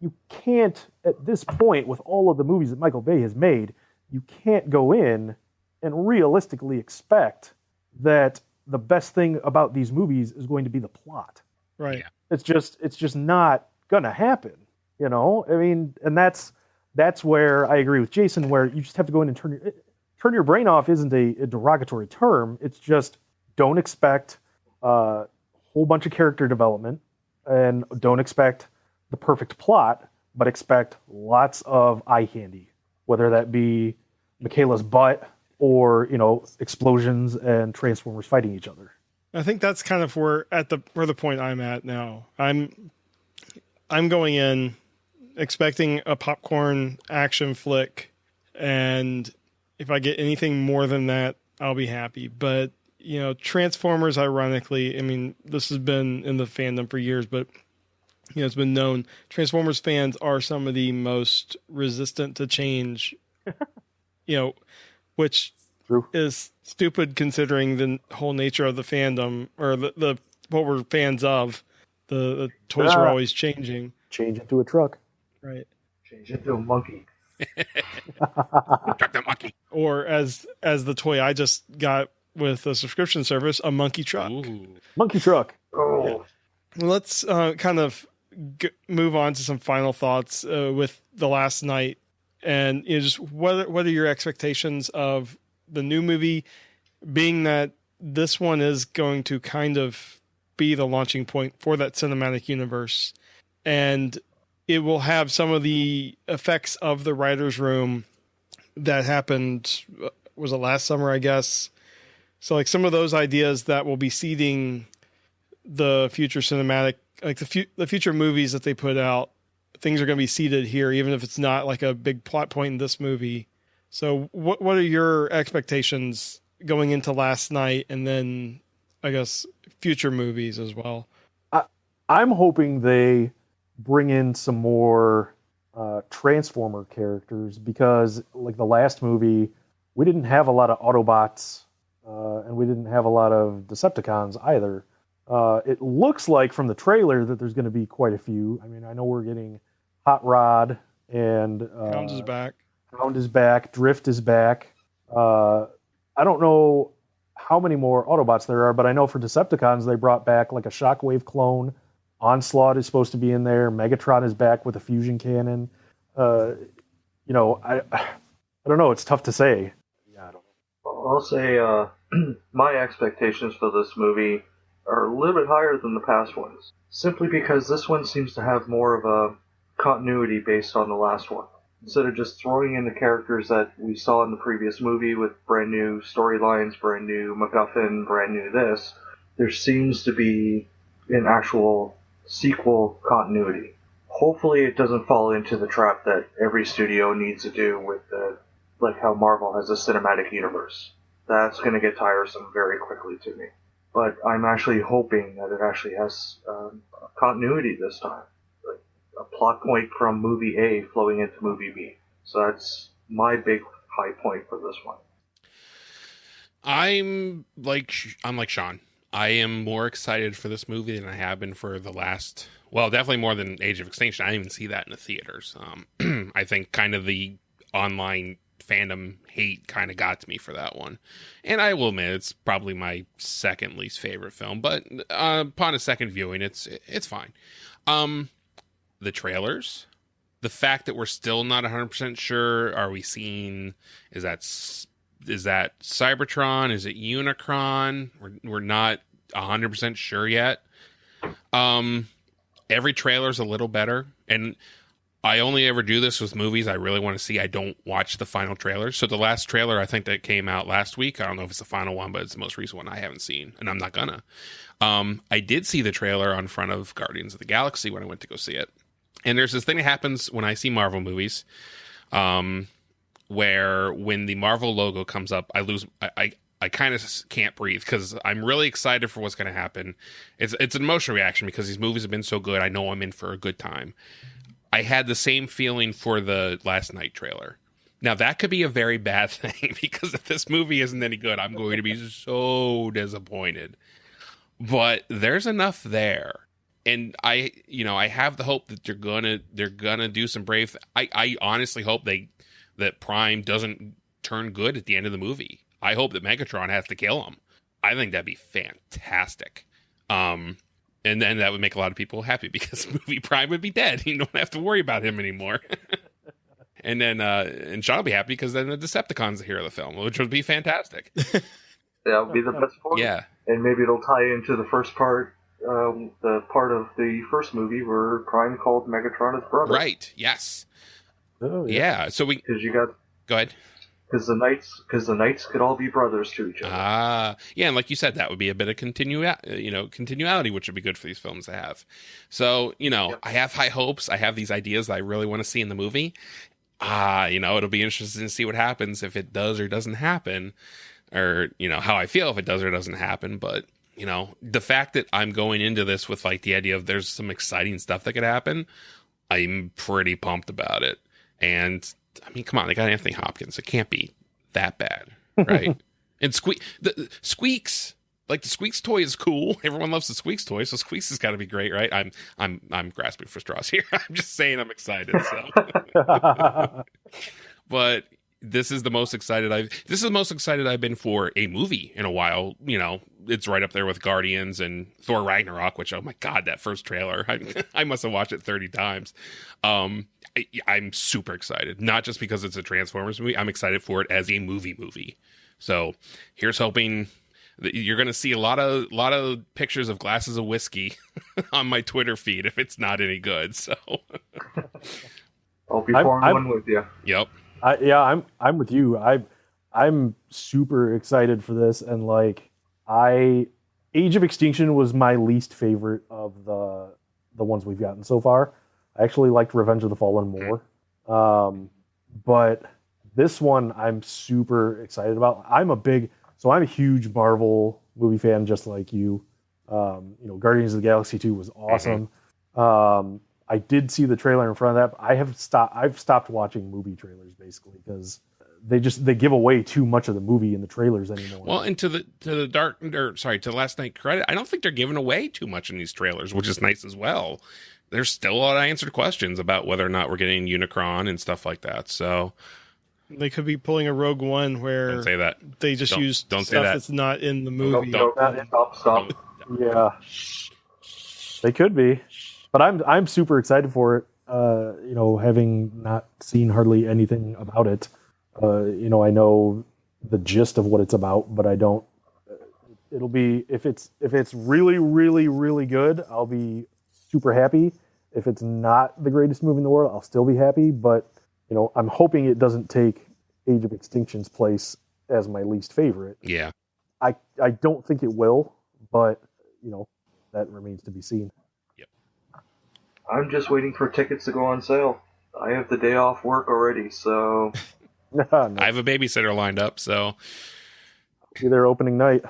Speaker 6: you can't, at this point, with all of the movies that Michael Bay has made, you can't go in and realistically expect that the best thing about these movies is going to be the plot.
Speaker 1: Right.
Speaker 4: Yeah.
Speaker 6: It's just not gonna happen. And that's where I agree with Jason, where you just have to go in and turn your brain off isn't a derogatory term. It's just don't expect a whole bunch of character development and don't expect the perfect plot, but expect lots of eye candy, whether that be Michaela's butt or, explosions and Transformers fighting each other.
Speaker 1: I think that's kind of where the point I'm at now. I'm going in expecting a popcorn action flick, and if I get anything more than that, I'll be happy. But Transformers, ironically, this has been in the fandom for years, but it's been known Transformers fans are some of the most resistant to change, which
Speaker 6: True.
Speaker 1: Is stupid considering the whole nature of the fandom, or the what we're fans of. The toys are always changing.
Speaker 6: Change into a truck.
Speaker 1: Right.
Speaker 5: change into a monkey.
Speaker 4: Truck that monkey.
Speaker 1: Or as the toy I just got with the subscription service, a monkey truck.
Speaker 4: Ooh.
Speaker 6: Monkey truck.
Speaker 5: Oh,
Speaker 1: Let's kind of move on to some final thoughts with The Last Night, and just what are your expectations of the new movie, being that this one is going to kind of be the launching point for that cinematic universe, and it will have some of the effects of the writer's room that happened, was it last summer, I guess? So like some of those ideas that will be seeding the future cinematic, like the future movies that they put out, things are going to be seeded here, even if it's not like a big plot point in this movie. So what are your expectations going into Last Night, and then I guess future movies as well?
Speaker 6: I'm hoping they bring in some more Transformer characters, because like the last movie, we didn't have a lot of Autobots and we didn't have a lot of Decepticons either. It looks like from the trailer that there's going to be quite a few. I mean, I know we're getting Hot Rod and
Speaker 1: Hound is back.
Speaker 6: Hound is back. Drift is back. I don't know how many more Autobots there are, but I know for Decepticons they brought back like a Shockwave clone. Onslaught is supposed to be in there. Megatron is back with a fusion cannon. I don't know. It's tough to say. Yeah, I don't know.
Speaker 5: I'll say my expectations for this movie are a little bit higher than the past ones, simply because this one seems to have more of a continuity based on the last one. Instead of just throwing in the characters that we saw in the previous movie with brand new storylines, brand new MacGuffin, brand new this, there seems to be an actual sequel continuity. Hopefully it doesn't fall into the trap that every studio needs to do with like how Marvel has a cinematic universe. That's going to get tiresome very quickly to me. But I'm actually hoping that it actually has continuity this time. Like a plot point from movie A flowing into movie B. So that's my big high point for this one.
Speaker 4: I'm like Sean. I am more excited for this movie than I have been for the last, well, definitely more than Age of Extinction. I didn't even see that in the theaters. I think kind of the online fandom hate kind of got to me for that one. And I will admit, it's probably my second least favorite film, but upon a second viewing, it's fine. The trailers, the fact that we're still not 100% sure, are we seeing, is that Cybertron? Is it Unicron? We're not 100% sure yet. Every trailer's a little better, and I only ever do this with movies I really want to see. I don't watch the final trailer. So the last trailer, I think that came out last week. I don't know if it's the final one, but it's the most recent one I haven't seen, and I'm not gonna. I did see the trailer on front of Guardians of the Galaxy when I went to go see it. And there's this thing that happens when I see Marvel movies, where when the Marvel logo comes up, I kind of can't breathe because I'm really excited for what's going to happen. It's an emotional reaction because these movies have been so good. I know I'm in for a good time. I had the same feeling for the Last Night trailer. Now, that could be a very bad thing because if this movie isn't any good, I'm going to be so disappointed. But there's enough there. And I have the hope that they're gonna do some brave. I honestly hope that Prime doesn't turn good at the end of the movie. I hope that Megatron has to kill him. I think that'd be fantastic. And then that would make a lot of people happy because movie Prime would be dead. You don't have to worry about him anymore. And then and Sean will be happy because then the Decepticons are the hero of the film, which would be fantastic.
Speaker 5: That would be the best part.
Speaker 4: Yeah.
Speaker 5: And maybe it'll tie into the first part, the part of the first movie where Prime called Megatron his brother.
Speaker 4: Right. Yes.
Speaker 6: Oh,
Speaker 4: Yeah. So
Speaker 5: because you got.
Speaker 4: Go ahead.
Speaker 5: Because the knights could all be brothers to each other.
Speaker 4: Yeah, and like you said, that would be a bit of continuality, which would be good for these films to have. So,
Speaker 5: Yep.
Speaker 4: I have high hopes. I have these ideas that I really want to see in the movie. It'll be interesting to see what happens if it does or doesn't happen, or how I feel if it does or doesn't happen. But the fact that I'm going into this with like the idea of there's some exciting stuff that could happen, I'm pretty pumped about it. And I mean, come on, they got Anthony Hopkins. It can't be that bad, right? And Squeaks, like the Squeaks toy is cool. Everyone loves the Squeaks toy, so Squeaks has got to be great, right? I'm grasping for straws here. I'm just saying I'm excited. So, but this is the most excited I've been for a movie in a while. You know, it's right up there with Guardians and Thor Ragnarok, which, oh my God, that first trailer, I must have watched it 30 times. I'm super excited, not just because it's a Transformers movie. I'm excited for it as a movie. So here's hoping that you're going to see a lot of pictures of glasses of whiskey on my Twitter feed if it's not any good. So
Speaker 5: I'll be pouring one with you.
Speaker 4: Yep.
Speaker 6: I'm with you. I'm super excited for this, and like Age of Extinction was my least favorite of the ones we've gotten so far. I actually liked Revenge of the Fallen more, but this one I'm super excited about. I'm a huge Marvel movie fan, just like you. You know, Guardians of the Galaxy 2 was awesome. I did see the trailer in front of that. But I've stopped watching movie trailers basically because they give away too much of the movie in the trailers anymore.
Speaker 4: Well, and to Last Night credit, I don't think they're giving away too much in these trailers, which is nice as well. There's still a lot of answered questions about whether or not we're getting Unicron and stuff like that. So
Speaker 1: they could be pulling a Rogue One where
Speaker 4: don't say that.
Speaker 1: They just use
Speaker 4: stuff
Speaker 1: that's not in the movie.
Speaker 5: Stop.
Speaker 6: Yeah, they could be, but I'm super excited for it. You know, having not seen hardly anything about it, you know, I know the gist of what it's about, but I don't. It'll be if it's really, really, really good, I'll be super happy. If it's not the greatest movie in the world, I'll still be happy. But you know, I'm hoping it doesn't take Age of Extinction's place as my least favorite.
Speaker 4: Yeah,
Speaker 6: I don't think it will, but you know, that remains to be seen.
Speaker 4: Yep.
Speaker 5: I'm just waiting for tickets to go on sale. I have the day off work already, so
Speaker 6: No.
Speaker 4: I have a babysitter lined up. So
Speaker 6: be there opening night.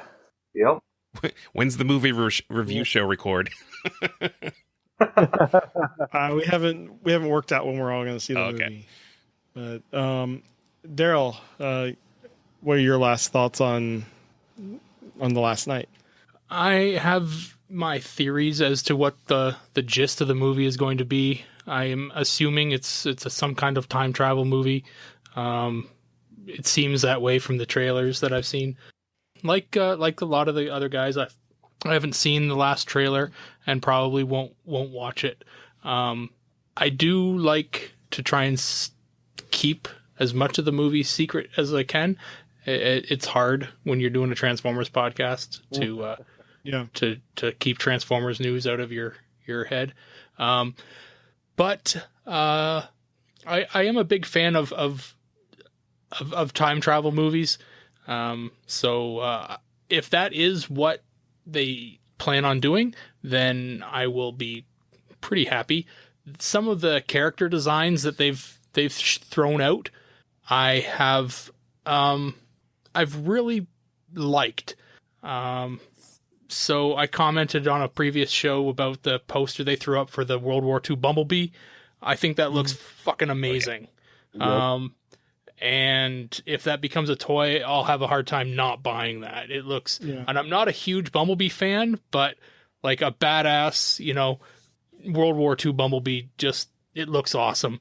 Speaker 5: Yep.
Speaker 4: When's the movie review show record?
Speaker 1: We haven't worked out when we're all going to see the movie. But Darryl, what are your last thoughts on the Last Night?
Speaker 2: I have my theories as to what the gist of the movie is going to be. I am assuming it's some kind of time travel movie. It seems that way from the trailers that I've seen. Like a lot of the other guys, I haven't seen the last trailer and probably won't watch it. I do like to try and keep as much of the movie secret as I can. It's hard when you're doing a Transformers podcast to keep Transformers news out of your head. But I am a big fan of time travel movies. So if that is what they plan on doing, then I will be pretty happy. Some of the character designs that they've thrown out, I've really liked. So I commented on a previous show about the poster they threw up for the World War II Bumblebee. I think that looks fucking amazing.
Speaker 6: Yep.
Speaker 2: And if that becomes a toy, I'll have a hard time not buying that. It looks, and I'm not a huge Bumblebee fan, but like a badass, you know, World War II Bumblebee, it looks awesome.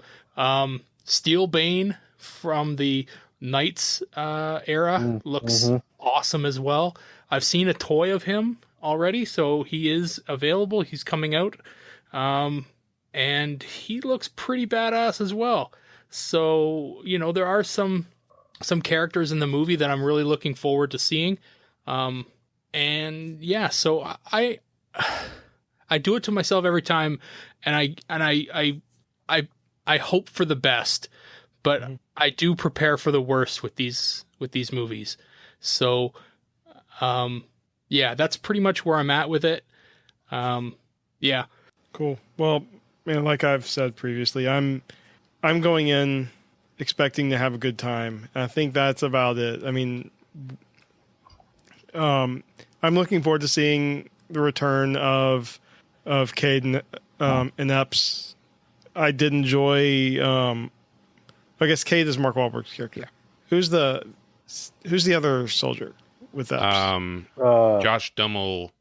Speaker 2: Steel Bane from the Knights era looks awesome as well. I've seen a toy of him already, so he is available. He's coming out. And he looks pretty badass as well. So, you know, there are some characters in the movie that I'm really looking forward to seeing. And yeah, so I do it to myself every time, and I hope for the best, but I do prepare for the worst with these movies. So, yeah, that's pretty much where I'm at with it. Yeah.
Speaker 1: Cool. Well, man, like I've said previously, I'm going in expecting to have a good time. I think that's about it. I mean, I'm looking forward to seeing the return of Cade and Epps. I did enjoy. I guess Cade is Mark Wahlberg's character.
Speaker 4: Yeah.
Speaker 1: Who's the other soldier? with Epps.
Speaker 4: Josh Duhamel.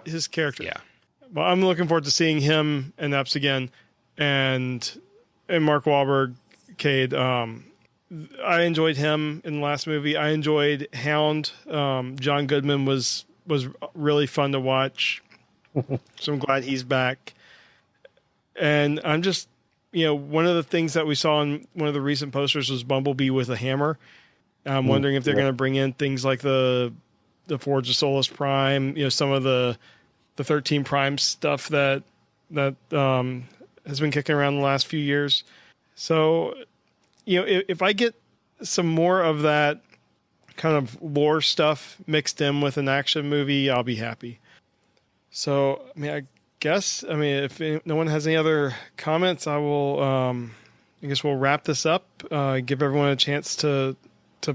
Speaker 1: His character.
Speaker 4: Yeah.
Speaker 1: Well, I'm looking forward to seeing him and Epps again, and Mark Wahlberg, Cade. I enjoyed him in the last movie. I enjoyed Hound. John Goodman was really fun to watch. So I'm glad he's back. And I'm just, one of the things that we saw in one of the recent posters was Bumblebee with a hammer. I'm wondering if they're going to bring in things like the Forge of Solus Prime, some of the 13 Prime stuff that has been kicking around the last few years. So, if I get some more of that kind of lore stuff mixed in with an action movie, I'll be happy. So, I guess if no one has any other comments, I will. I guess we'll wrap this up. Give everyone a chance to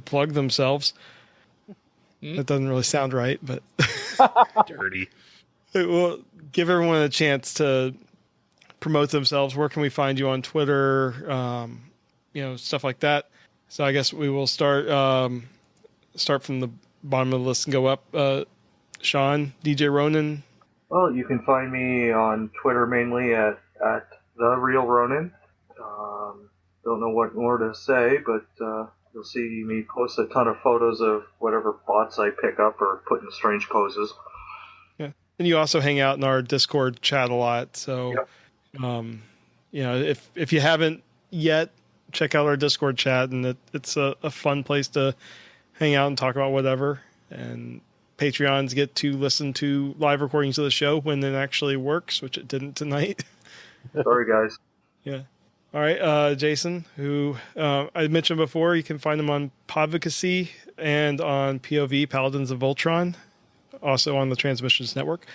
Speaker 1: plug themselves. That doesn't really sound right, but
Speaker 4: Dirty.
Speaker 1: We'll give everyone a chance to promote themselves. Where can we find you on Twitter? Stuff like that. So I guess we will start from the bottom of the list and go up. Sean, DJ Ronan.
Speaker 5: Well, you can find me on Twitter mainly at The Real Ronan. Don't know what more to say, but you'll see me post a ton of photos of whatever bots I pick up or put in strange poses.
Speaker 1: Yeah, and you also hang out in our Discord chat a lot. So, if you haven't yet, check out our Discord chat, and it's a fun place to hang out and talk about whatever. And Patreons get to listen to live recordings of the show when it actually works, which it didn't tonight.
Speaker 5: Sorry, guys.
Speaker 1: Yeah. All right, Jason, who I mentioned before, you can find him on Podvocacy and on POV, Paladins of Voltron, also on the Transmissions Network.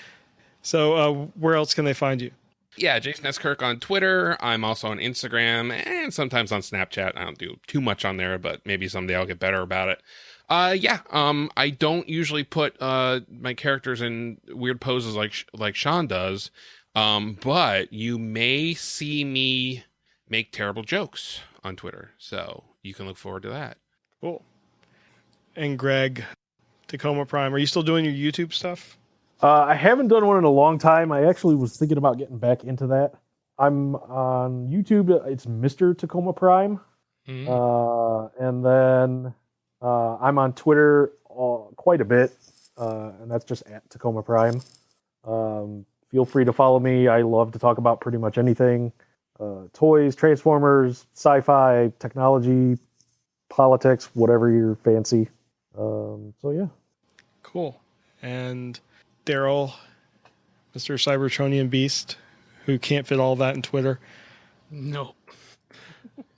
Speaker 1: So where else can they find you?
Speaker 4: Yeah, Jason S. Kirk on Twitter. I'm also on Instagram and sometimes on Snapchat. I don't do too much on there, but maybe someday I'll get better about it. I don't usually put my characters in weird poses like Sean does, but you may see me make terrible jokes on Twitter, so you can look forward to that.
Speaker 1: Cool. And Greg, Tacoma Prime, are you still doing your YouTube stuff?
Speaker 6: I haven't done one in a long time. I actually was thinking about getting back into that. I'm on YouTube. It's Mr. Tacoma Prime. And then I'm on Twitter quite a bit, and that's just at Tacoma Prime. Feel free to follow me. I love to talk about pretty much anything. Toys, Transformers, sci-fi, technology, politics, whatever you're fancy. So yeah.
Speaker 1: Cool. And Darryl, Mr. Cybertronian Beast, who can't fit all that in Twitter.
Speaker 2: No.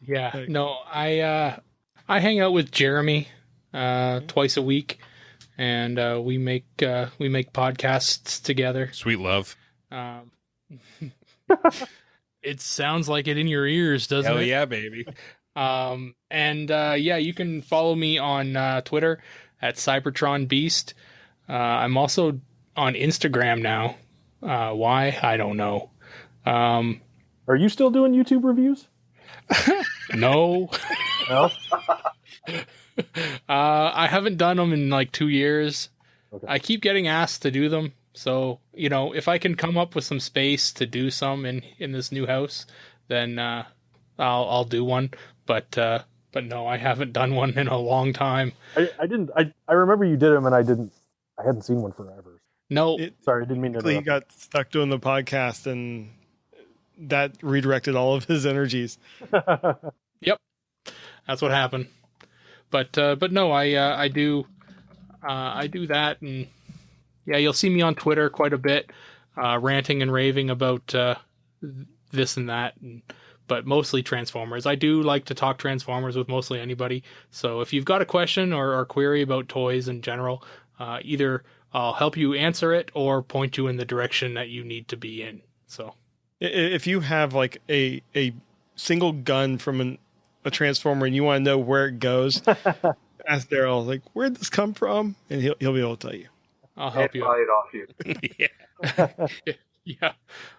Speaker 2: Yeah. No, I hang out with Jeremy twice a week, and we make podcasts together.
Speaker 4: Sweet love.
Speaker 2: It sounds like it in your ears, doesn't it?
Speaker 4: Hell yeah, baby.
Speaker 2: You can follow me on Twitter at Cybertron Beast. I'm also on Instagram now. Why? I don't know.
Speaker 6: Are you still doing YouTube reviews?
Speaker 2: No.
Speaker 6: No?
Speaker 2: I haven't done them in like 2 years.
Speaker 6: Okay.
Speaker 2: I keep getting asked to do them. So, if I can come up with some space to do some in this new house, then I'll do one. But no, I haven't done one in a long time.
Speaker 6: I remember you did them, and I hadn't seen one forever.
Speaker 2: No.
Speaker 6: Sorry, I didn't mean to interrupt.
Speaker 1: He got stuck doing the podcast, and that redirected all of his energies.
Speaker 2: Yep. That's what happened. But no, I do that, and yeah, you'll see me on Twitter quite a bit, ranting and raving about this and that, but mostly Transformers. I do like to talk Transformers with mostly anybody. So if you've got a question or query about toys in general, either I'll help you answer it or point you in the direction that you need to be in. So
Speaker 1: if you have like a single gun from a Transformer and you want to know where it goes, ask Darryl, like, where'd this come from? And he'll be able to tell you.
Speaker 2: I'll help you.
Speaker 5: Buy it off you.
Speaker 2: Yeah.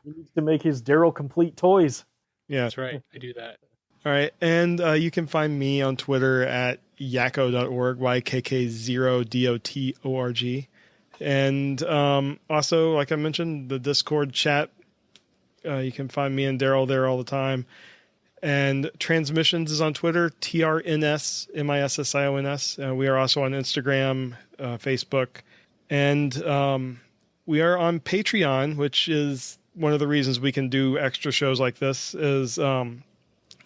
Speaker 6: He needs to make his Darryl complete toys.
Speaker 1: Yeah,
Speaker 2: That's right. I do that.
Speaker 1: All right. And you can find me on Twitter at yakko.org, YKK0DOTORG. And also, like I mentioned, the Discord chat. You can find me and Darryl there all the time. And TransMissions is on Twitter, TRNSMISSIONS. We are also on Instagram, Facebook. And we are on Patreon, which is one of the reasons we can do extra shows like this is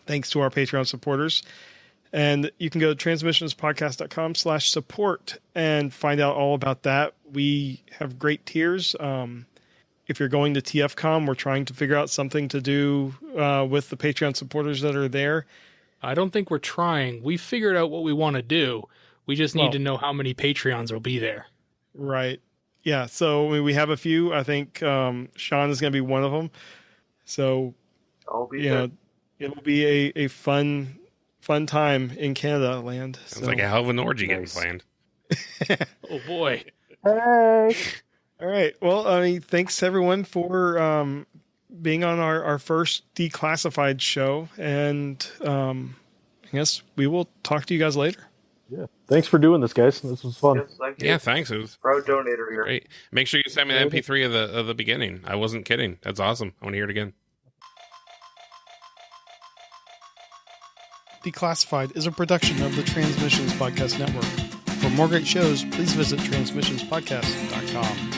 Speaker 1: thanks to our Patreon supporters. And you can go to transmissionspodcast.com/support and find out all about that. We have great tiers. If you're going to TFCon, we're trying to figure out something to do with the Patreon supporters that are there.
Speaker 2: I don't think we're trying. We figured out what we want to do. We just need to know how many Patreons will be there.
Speaker 1: Right. Yeah. So we have a few. I think Sean is going to be one of them. So,
Speaker 5: I'll be there.
Speaker 1: It'll be a fun time in Canada land.
Speaker 4: Sounds like a hell of an orgy getting planned.
Speaker 2: Oh, boy.
Speaker 6: Hey.
Speaker 1: All right. Well, thanks everyone for being on our first Declassified show. And I guess we will talk to you guys later.
Speaker 6: Yeah. Thanks for doing this, guys. This was fun.
Speaker 5: Yes, thank you.
Speaker 4: Yeah, thanks. It was
Speaker 5: Proud donator here.
Speaker 4: great. Make sure you send me the MP3 of the beginning. I wasn't kidding. That's awesome. I want to hear it again.
Speaker 1: Declassified is a production of the Transmissions Podcast Network. For more great shows, please visit transmissionspodcast.com.